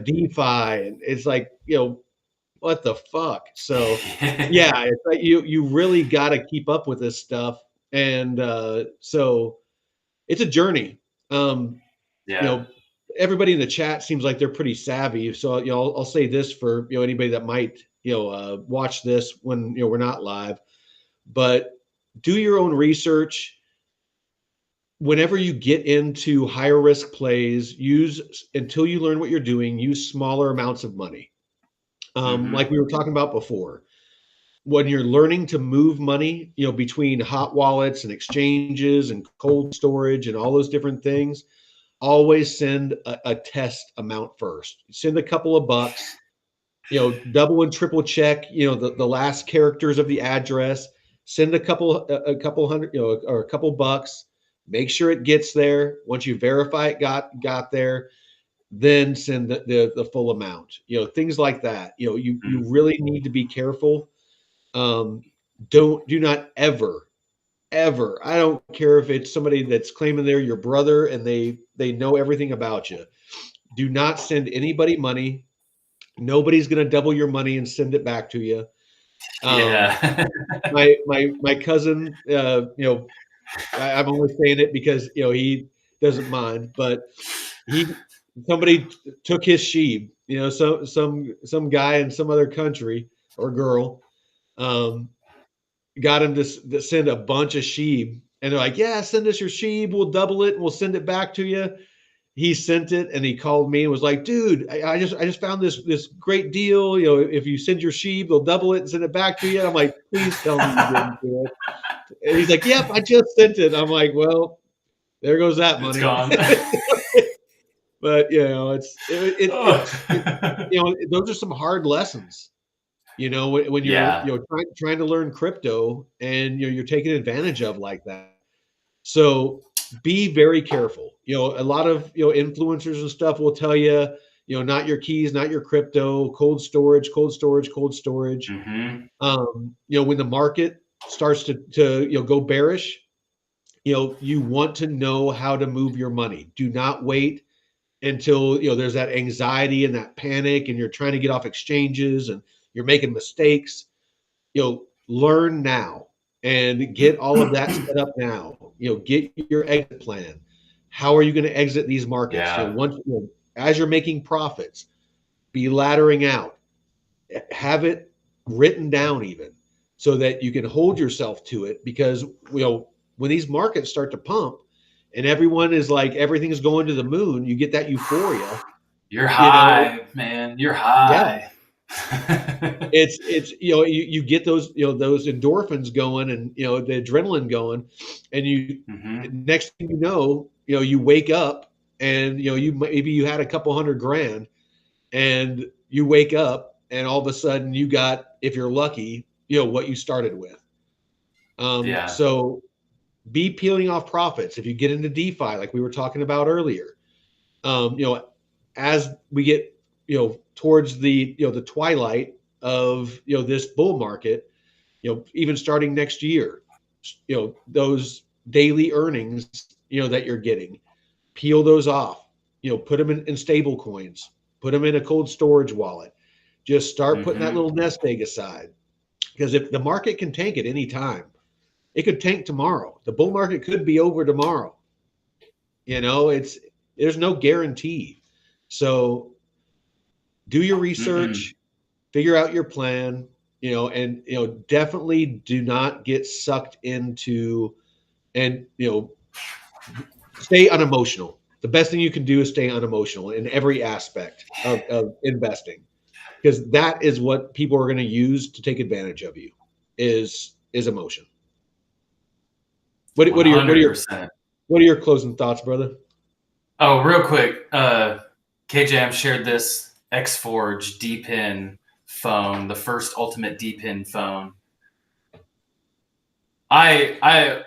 DeFi, and it's like what the fuck. So yeah, it's like you really got to keep up with this stuff, and so it's a journey. Um, you Yeah. know, everybody in the chat seems like they're pretty savvy. So I'll say this for anybody that might watch this when we're not live, but do your own research. Whenever you get into higher risk plays, use until you learn what you're doing. Use smaller amounts of money, like Mhm. we were talking about before. When you're learning to move money, between hot wallets and exchanges and cold storage and all those different things, always send a test amount first. Send a couple of bucks, double and triple check, the last characters of the address. Send a couple hundred, or a couple bucks. Make sure it gets there. Once you verify it got there, then send the full amount. Things like that. You Mm. really need to be careful. um, do not ever. I don't care if it's somebody that's claiming they're your brother and they know everything about you. Do not send anybody money. Nobody's going to double your money and send it back to you. Um, Yeah. my cousin, I'm only saying it because he doesn't mind, but he somebody took his sheep. Some guy in some other country or girl. Um, got him to send a bunch of sheep. And they're like, yeah, send us your sheep. We'll double it and we'll send it back to you. He sent it and he called me and was like, dude, I just found this great deal. If you send your sheep, they'll double it and send it back to you. And I'm like, please tell me you didn't do it. And he's like, yep, I just sent it. I'm like, well, there goes that It's money. gone. But it's Oh. those are some hard lessons. When you're Yeah. trying to learn crypto and you're taken advantage of like that. So be very careful. A lot of influencers and stuff will tell you, not your keys, not your crypto, cold storage, cold storage, cold storage. Mhm. When the market starts to go bearish, you want to know how to move your money. Do not wait until there's that anxiety and that panic and you're trying to get off exchanges and you're making mistakes. Learn now and get all of that set up now. Get your exit plan. How are you going to exit these markets? Yeah. Once as you're making profits, be laddering out. Have it written down even so that you can hold yourself to it, because when these markets start to pump and everyone is like everything's going to the moon, you get that euphoria. You're You know, high, man. You're yeah, high. it's you get those those endorphins going and the adrenaline going, and you Mhm. next thing you wake up and maybe you had a couple hundred grand and you wake up and all of a sudden you got, if you're lucky, what you started with. Yeah. So be peeling off profits if you get into DeFi like we were talking about earlier. As we get towards the twilight of this bull market, even starting next year, those daily earnings that you're getting, peel those off. Put them in stable coins, put them in a cold storage wallet. Just start putting that Mhm. little nest egg aside, because if the market can tank at any time, it could tank tomorrow. The bull market could be over tomorrow. It's there's no guarantee. So do your Mm-mm. research, figure out your plan, and definitely do not get sucked into, and stay unemotional. The best thing you can do is stay unemotional in every aspect of investing, because that is what people are going to use to take advantage of you is emotion. What are your 100%. What are your closing thoughts, brother? Oh, real quick, KJM shared this Xforge D-Pin phone, the first ultimate D-Pin phone. I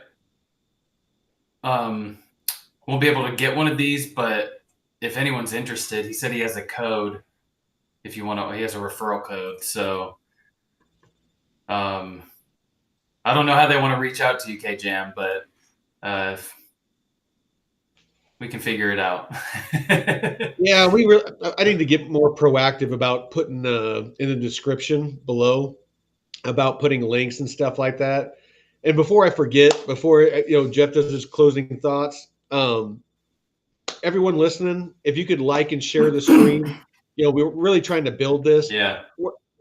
won't be able to get one of these, but if anyone's interested, he said he has a code. If you want to, he has a referral code. So, I don't know how they want to reach out to you, KJM, but we can figure it out. Yeah, I need to get more proactive about putting in the description below about putting links and stuff like that. And before I forget, before Jeff does his closing thoughts, everyone listening, if you could like and share the stream, we're really trying to build this. Yeah.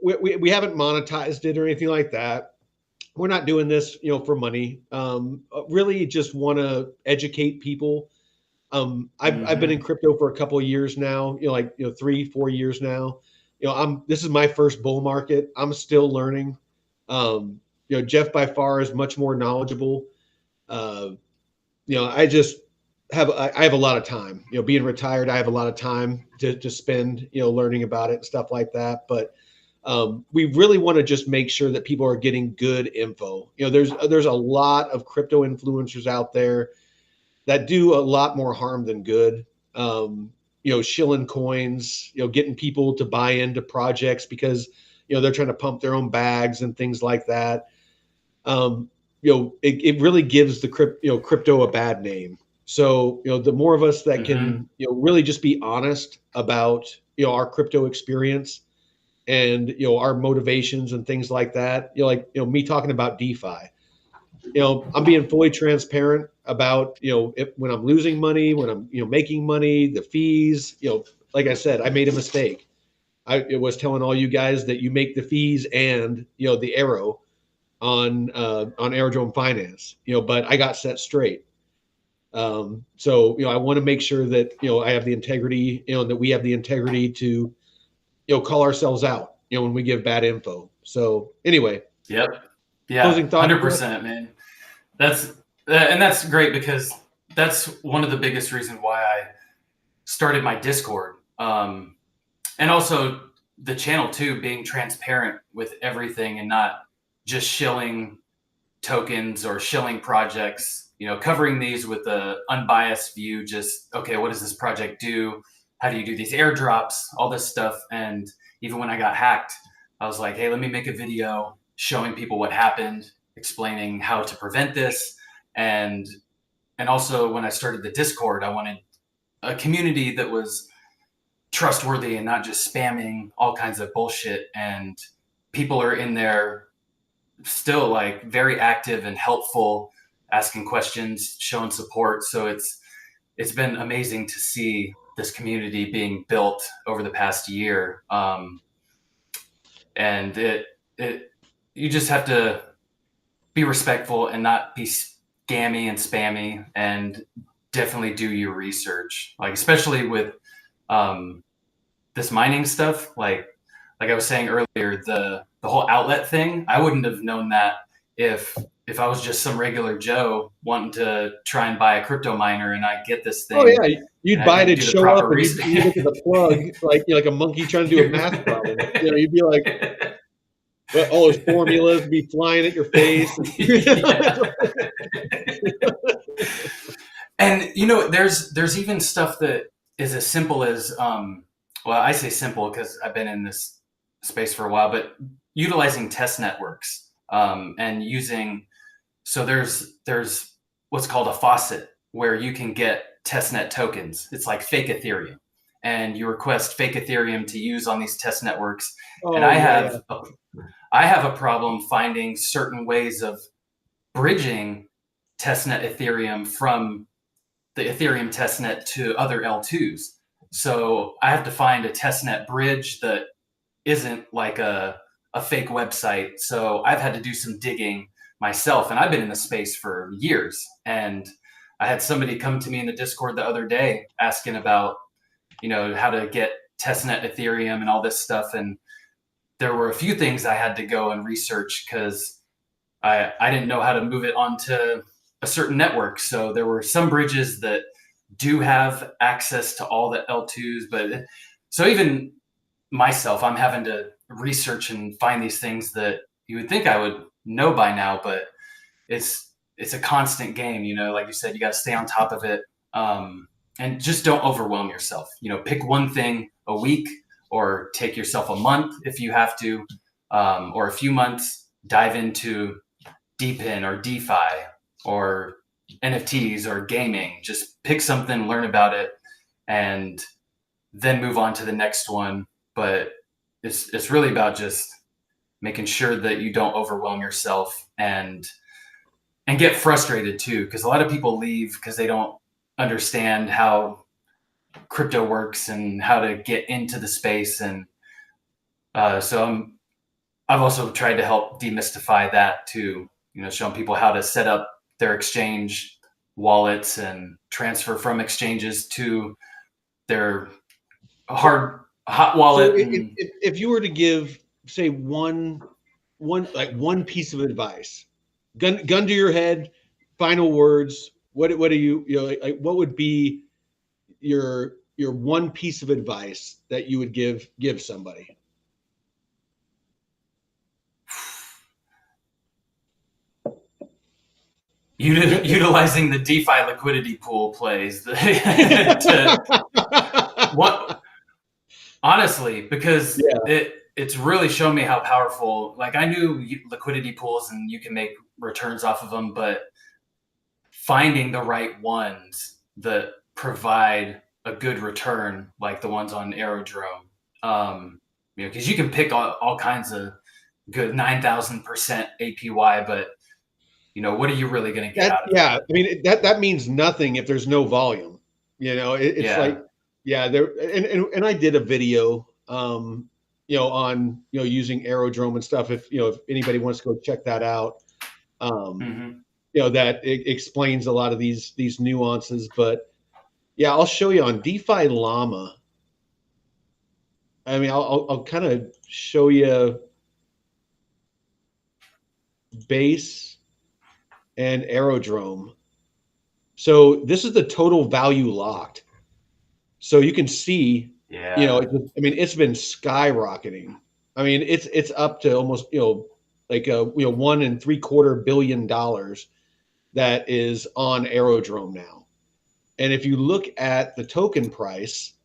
We haven't monetized it or anything like that. We're not doing this, for money. Really just want to educate people. I've been in crypto for a couple of years now, 3-4 years now. This is my first bull market. I'm still learning. Jeff by far is much more knowledgeable. I just have a lot of time. Being retired, I have a lot of time to spend, learning about it and stuff like that. But we really want to just make sure that people are getting good info. There's a lot of crypto influencers out there that do a lot more harm than good. Shilling coins, getting people to buy into projects because they're trying to pump their own bags and things like that. It really gives the crypto a bad name. So the more of us that can really just be honest about our crypto experience and our motivations and things like that. Me talking about DeFi. I'm being fully transparent about when I'm losing money, when I'm making money, the fees. Like I said, I made a mistake. I was telling all you guys that you make the fees and the arrow on Aerodrome Finance. But I got set straight. So I want to make sure that I have the integrity, that we have the integrity to call ourselves out when we give bad info. So anyway. Yep. Yeah. 100%, man. That's great because that's one of the biggest reasons why I started my Discord. And also the channel too, being transparent with everything and not just shilling tokens or shilling projects, covering these with an unbiased view, just, okay, what does this project do? How do you do these airdrops, all this stuff. And even when I got hacked, I was like, hey, let me make a video showing people what happened, explaining how to prevent this. And also when I started the Discord, I wanted a community that was trustworthy and not just spamming all kinds of bullshit. And people are in there still like very active and helpful, asking questions, showing support. So it's been amazing to see this community being built over the past year. And you just have to be respectful and not be scammy and spammy, and definitely do your research, like especially with this mining stuff. Like I was saying earlier, the whole outlet thing, I wouldn't have known that if I was just some regular Joe wanting to try and buy a crypto miner and I get this thing. Oh yeah, you'd buy it and show up and you look at the plug like a monkey trying to do a math problem. You'd be like, all those formulas be flying at your face. And there's even stuff that is as simple as well, I say simple because I've been in this space for a while, but utilizing test networks and using, so there's what's called a faucet where you can get testnet tokens. It's like fake Ethereum, and you request fake Ethereum to use on these test networks. And I have a problem finding certain ways of bridging testnet Ethereum from the Ethereum testnet to other L2s. So I have to find a testnet bridge that isn't like a fake website. So I've had to do some digging myself, and I've been in the space for years. And I had somebody come to me in the Discord the other day asking about, how to get testnet Ethereum and all this stuff. And there were a few things I had to go and research because I didn't know how to move it onto a certain network. So there were some bridges that do have access to all the L2s, but so even myself, I'm having to research and find these things that you would think I would know by now, but it's a constant game. Like you said, you got to stay on top of it, and just don't overwhelm yourself. Pick one thing a week, or take yourself a month if you have to, or a few months. Dive into DePIN or DeFi or NFTs or gaming. Just pick something, learn about it, and then move on to the next one. But it's really about just making sure that you don't overwhelm yourself and get frustrated too, because a lot of people leave because they don't understand how crypto works and how to get into the space. And so I've also tried to help demystify that too, showing people how to set up their exchange wallets and transfer from exchanges to their hot wallet. So if you were to give, say, one piece of advice, gun to your head, final words, what do you what would be your one piece of advice that you would give somebody? Utilizing the DeFi liquidity pool plays honestly, because it's really shown me how powerful. Like, I knew liquidity pools and you can make returns off of them, but finding the right ones that provide a good return, like the ones on Aerodrome, because you can pick all kinds of good 9,000% APY, but what are you really going to get out of it? Yeah, I mean that means nothing if there's no volume. It's like there and I did a video on using Aerodrome and stuff. If anybody wants to go check that out, that it explains a lot of these nuances. But yeah, I'll show you on DeFi Llama. I mean, I'll kind of show you base and Aerodrome. So this is the total value locked. So you can see, it's been skyrocketing. I mean, it's up to almost, $1.75 billion that is on Aerodrome now. And if you look at the token price,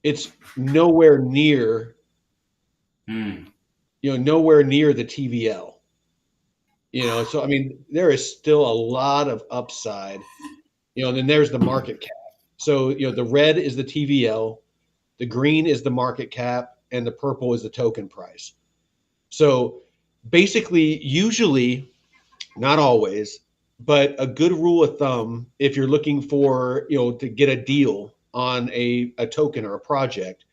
it's nowhere near, nowhere near the TVL. So I mean, there is still a lot of upside. And then there's the market cap. So the red is the TVL, the green is the market cap, and the purple is the token price. So basically, usually, not always, but a good rule of thumb, if you're looking for to get a deal on a token or a project,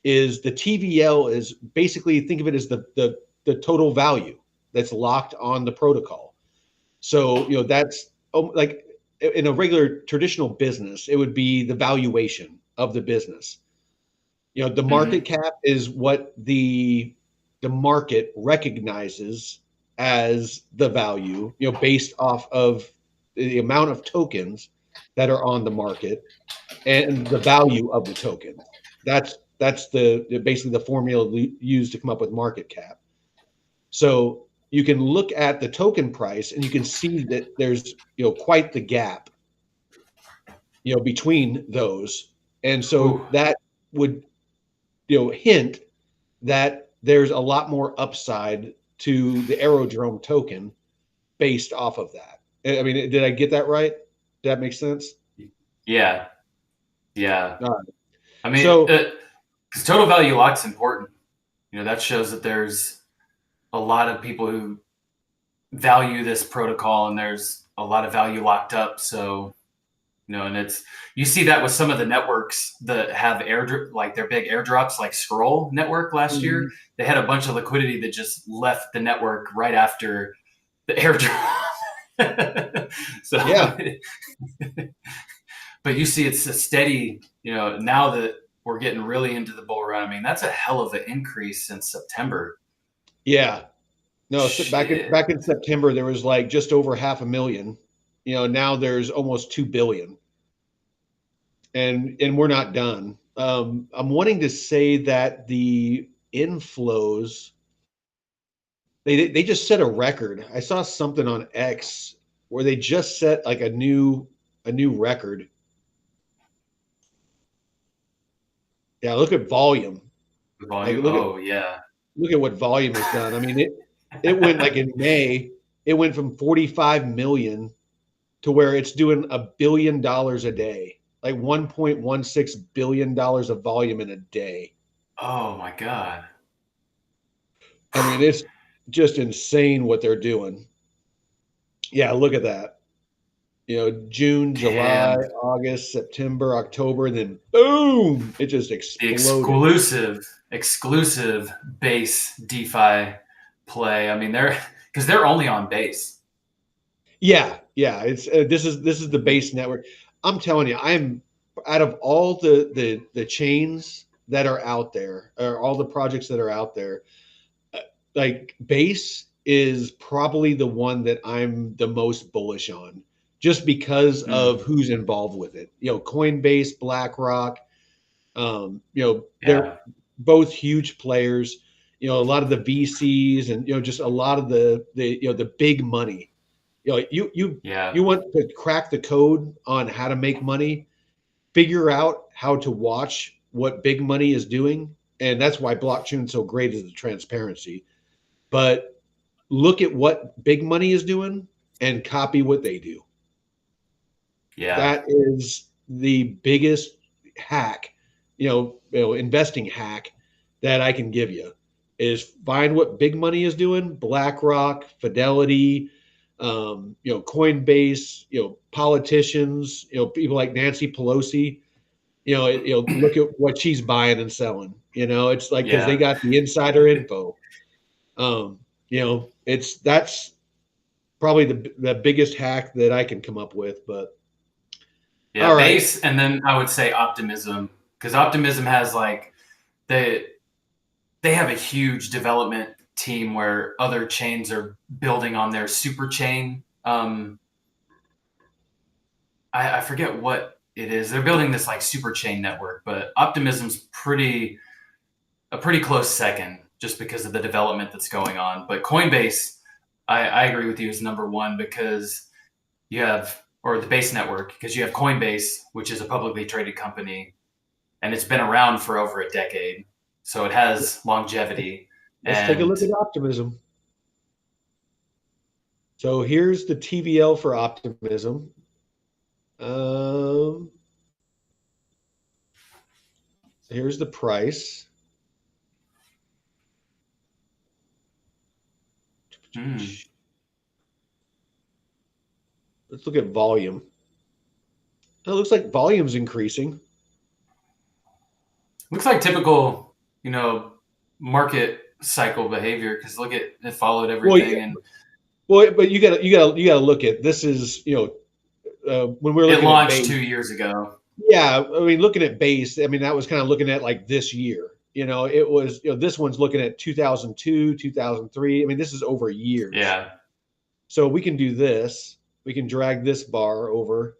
is the TVL is basically, think of it as the total value that's locked on the protocol. So, that's like in a regular traditional business, it would be the valuation of the business. The market cap is what the market recognizes as the value, based off of the amount of tokens that are on the market and the value of the token. That's basically the formula used to come up with market cap. So you can look at the token price and you can see that there's quite the gap between those, and so that would hint that there's a lot more upside to the Aerodrome token based off of that. I mean, did I get that right? Did that make sense? Yeah. All right. I mean, because total value lock's important. That shows that there's a lot of people who value this protocol, and there's a lot of value locked up. So, and you see that with some of the networks that have like their big airdrops, like Scroll Network last year. They had a bunch of liquidity that just left the network right after the airdrop. So, yeah. But you see, it's a steady, now that we're getting really into the bull run. I mean, that's a hell of an increase since September. Yeah. No, so Shit. back in September there was like just over 500,000. Now there's almost 2 billion, and we're not done. I'm wanting to say that the inflows they just set a record. I saw something on X where they just set like a new record. Yeah, look at volume. The Like volume. Oh yeah. look at what volume has done. I mean, it went like in May, it went from 45 million to where it's doing $1 billion a day, like $1.16 billion of volume in a day. Oh my god. I mean, it's just insane what they're doing. Yeah, look at that. June, July, Damn. August, September, October, and then boom, it just The exploded. exclusive base DeFi play. I mean, they're only on base. Yeah, yeah. It's this is the base network. I'm telling you, I'm out of all the chains that are out there, or all the projects that are out there, like Base is probably the one that I'm the most bullish on, just because Mm, of who's involved with it. Coinbase, BlackRock, they're yeah. both huge players. A lot of the VCs, and just a lot of the big money. You Yeah. want to crack the code on how to make money, figure out how to watch what big money is doing, and that's why blockchain is so great, is the transparency. But look at what big money is doing and copy what they do. Yeah. That is the biggest hack, investing hack that I can give you, is find what big money is doing. BlackRock, Fidelity, Coinbase, politicians, people like Nancy Pelosi. Look at what she's buying and selling. It's like, because they Yeah. got the insider info. That's probably the biggest hack that I can come up with. But Yeah. all right, Base, and then I would say Optimism, because Optimism has like they they have a huge development team where other chains are building on their super chain. I forget what it is. They're building this like super chain network, but Optimism's a pretty close second, just because of the development that's going on. But Coinbase, I agree with you, is number one, because you have, or the base network, because you have Coinbase, which is a publicly traded company, and it's been around for over a decade, so it has longevity. let's take a And look at Optimism. So here's the TVL for Optimism. Um, Here's the price. mm, Let's look at volume. It looks like volume's increasing. looks like typical, market cycle behavior. Because look at it followed Well, everything, and but you got to look at this is when we're it looking at launched base. 2 years ago. Yeah, I mean, looking at base, I mean, that was kind of looking at like this year. It was, this one's looking at 2002, 2003. I mean, this is over years. Yeah. So we can do this. We can drag this bar over,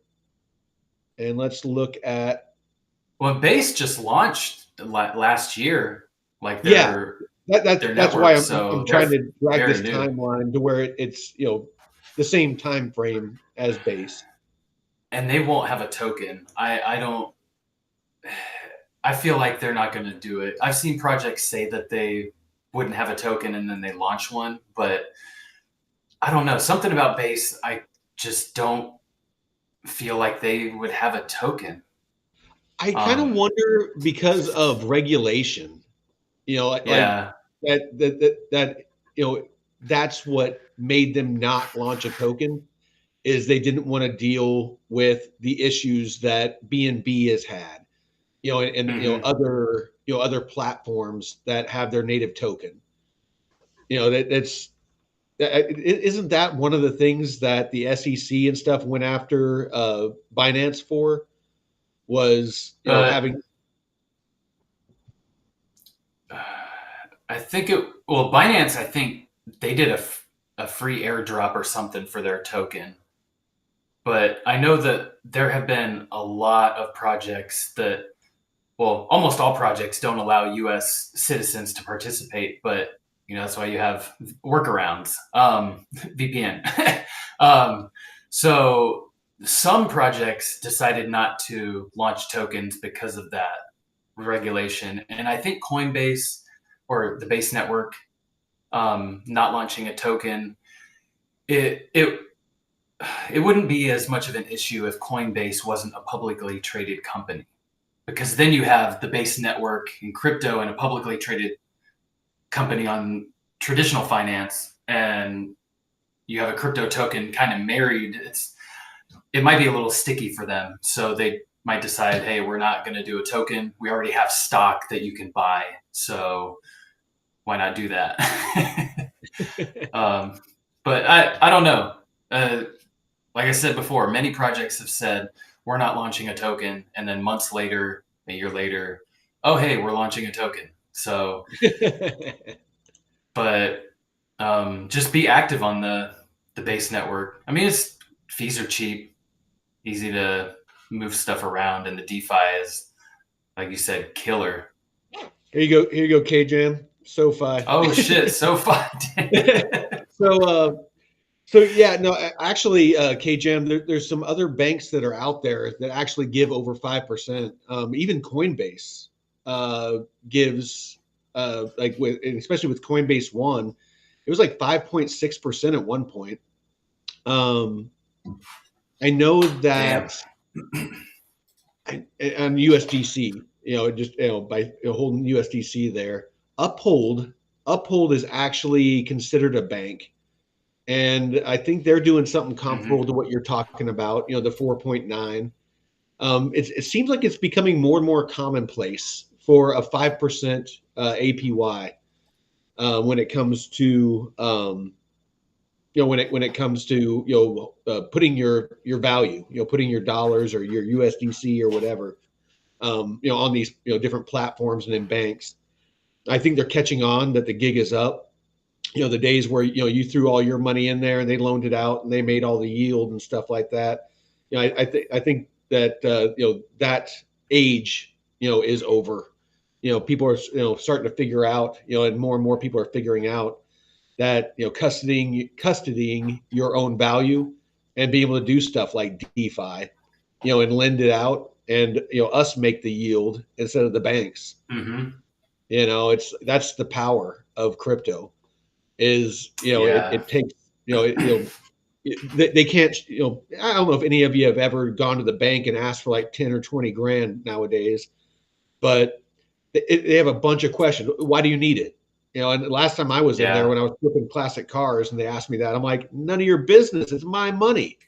and let's look at, Well, Base just launched last year, like yeah, their that's why network. I'm So trying they're to drag very this new. timeline to where it's the same time frame as base. And they won't have a token. I don't. I feel like they're not going to do it. I've seen projects say that they wouldn't have a token and then they launch one, but I don't know. Something about Base, I just don't feel like they would have a token. I kind of Um, wonder, because of regulation, like yeah, that that's what made them not launch a token, is they didn't want to deal with the issues that BNB has had, and hmm other platforms that have their native token. Isn't that one of the things that the SEC and stuff went after Binance for, was but having. I think it. Well, Binance, I think they did a free airdrop or something for their token. But I know that there have been a lot of projects that, well, almost all projects don't allow U.S. citizens to participate, but that's why you have workarounds, VPN. So some projects decided not to launch tokens because of that regulation, and I think Coinbase or the Base network not launching a token, it wouldn't be as much of an issue if Coinbase wasn't a publicly traded company, because then you have the Base network in crypto and a publicly traded company on traditional finance, and you have a crypto token kind of married. It might be a little sticky for them, so they might decide, hey, we're not going to do a token. We already have stock that you can buy, so why not do that? But I don't know. Like I said before, many projects have said we're not launching a token, and then months later, a year later, oh hey, we're launching a token. So, but just be active on the Base network. I mean, fees are cheap, easy to move stuff around, and the DeFi is, like you said, killer. Here you go, KJAM, SoFi. Oh shit, SoFi. So yeah, no, actually, KJAM, there's some other banks that are out there that actually give over 5%. Even Coinbase gives, especially with Coinbase One, it was like 5.6% at one point. I know that on USDC, by holding USDC there, Uphold is actually considered a bank. And I think they're doing something comparable to what you're talking about, the 4.9. It seems like it's becoming more and more commonplace for a 5% APY when it comes to when it comes to putting your value, putting your dollars or your USDC or whatever, on these different platforms and in banks. I think they're catching on that the gig is up. The days where you threw all your money in there and they loaned it out and they made all the yield and stuff like that. I think that that age is over. People are starting to figure out, and more people are figuring out that custodying your own value and being able to do stuff like DeFi, and lend it out, and us make the yield instead of the banks. Mm-hmm. That's the power of crypto. Is Yeah. it takes they can't I don't know if any of you have ever gone to the bank and asked for like 10 or 20 grand nowadays, but they have a bunch of questions. Why do you need it? And the last time I was in there when I was flipping classic cars and they asked me that, I'm like, none of your business. It's my money.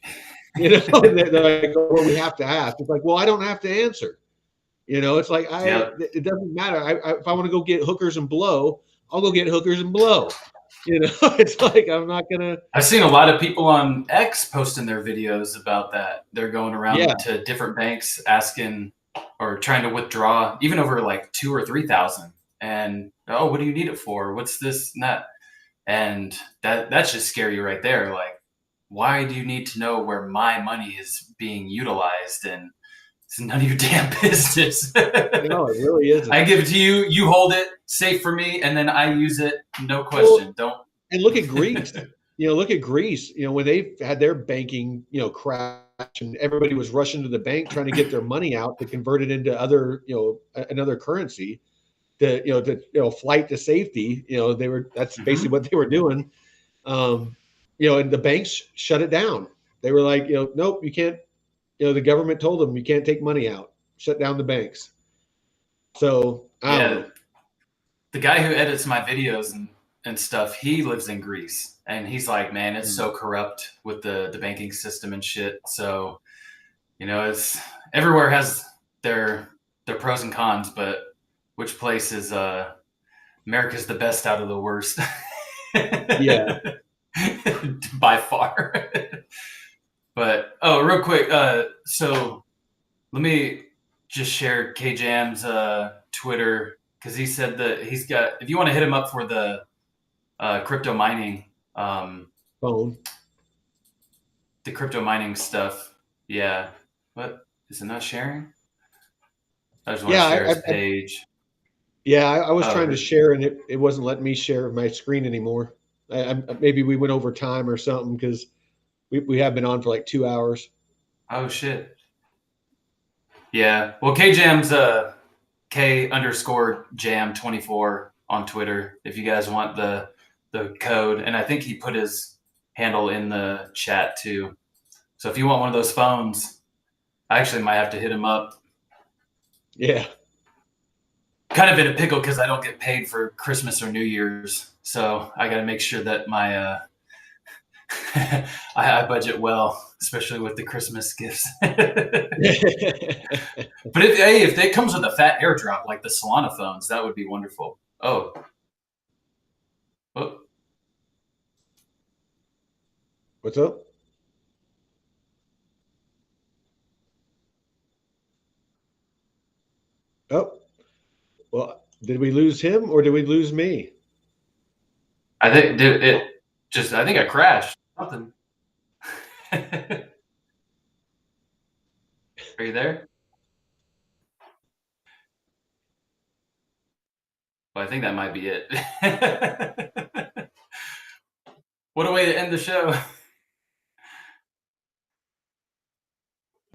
And they're like, well, we have to ask. It's like, well, I don't have to answer. It's like it doesn't matter. If I want to go get hookers and blow, I'll go get hookers and blow. It's like, I'm not gonna. I've seen a lot of people on X posting their videos about that. They're going around to different banks asking or trying to withdraw even over like 2,000 or 3,000. And what do you need it for? What's this and that? And that should scare you right there. Like, why do you need to know where my money is being utilized? And it's none of your damn business. No, it really isn't. I give it to you. You hold it, safe for me, and then I use it. No question. Don't. And look at Greece. Look at Greece. When they had their banking, crash, and everybody was rushing to the bank trying to get their money out to convert it into other, another currency, to flight to safety. That's basically what they were doing. And the banks shut it down. They were like, nope, you can't. The government told them you can't take money out. Shut down the banks. So I don't know. The guy who edits my videos and stuff, he lives in Greece, and he's like, man, it's so corrupt with the banking system and shit. So, it's everywhere has their pros and cons, but which place is America's the best out of the worst? Yeah, by far. But real quick, so let me just share KJAM's Twitter, because he said that he's got. If you want to hit him up for the crypto mining, Phone. the crypto mining stuff. Yeah. What is it not sharing? I just want Yeah, to share his page. I was Oh, trying to share and it wasn't letting me share my screen anymore. Maybe we went over time or something because we have been on for like 2 hours. oh shit. Yeah. Well, KJam's K_jam24 on Twitter. If you guys want the code, and I think he put his handle in the chat too. So if you want one of those phones, I actually might have to hit him up. Yeah. Kind of in a pickle because I don't get paid for Christmas or New Year's, so I got to make sure that my I budget well, especially with the Christmas gifts. But if it comes with a fat airdrop like the Solana phones, that would be wonderful. Oh. What's up? Oh, well, did we lose him or did we lose me? I think I think I crashed. Something. Are you there? Well, I think that might be it. What a way to end the show.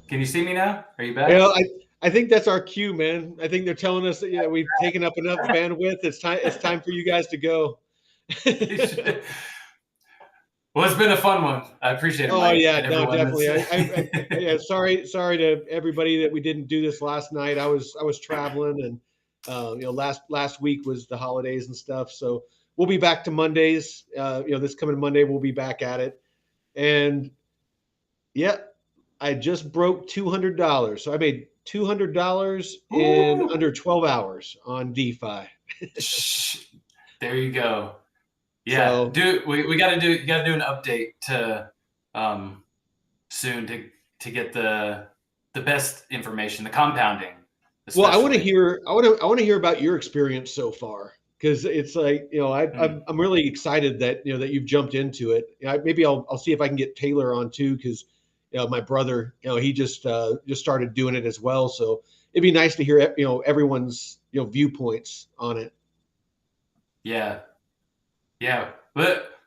Can you see me now? Are you back? Well, I think that's our cue, man. I think they're telling us that we've taken up enough bandwidth. It's time for you guys to go. Well, it's been a fun one. I appreciate it. Oh Mike, yeah, and no, everyone definitely. Yeah, sorry to everybody that we didn't do this last night. I was traveling, and last week was the holidays and stuff. So we'll be back to Mondays. This coming Monday we'll be back at it, and yeah, I just broke $200. So I made $200 in under 12 hours on DeFi. There you go. Yeah, So, we got to do an update to soon to get the best information, the compounding. well, I want to especially. hear about your experience so far because it's like I'm really excited that that you've jumped into it. Maybe I'll see if I can get Taylor on too because my brother he just started doing it as well. So it'd be nice to hear everyone's viewpoints on it. Yeah.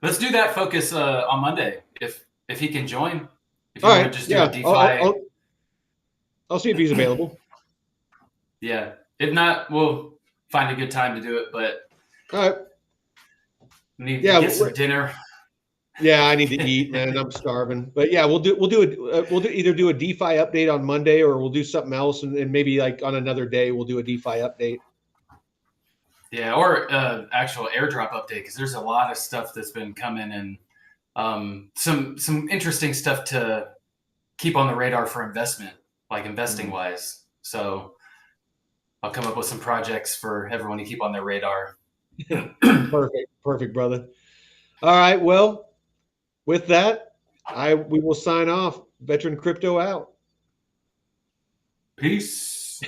Let's do that focus on Monday if he can join. If you All want right, to just do yeah, a DeFi. I'll see if he's available. Yeah. If not, we'll find a good time to do it. But All right. need to get some dinner. Yeah, I need to eat, man. I'm starving. But yeah, we'll either do a DeFi update on Monday or we'll do something else, and maybe like on another day we'll do a DeFi update. Yeah, or actual airdrop update because there's a lot of stuff that's been coming and some interesting stuff to keep on the radar for investment, like investing wise. So I'll come up with some projects for everyone to keep on their radar. Perfect, brother. All right, well, with that, we will sign off. Veteran Crypto out. Peace.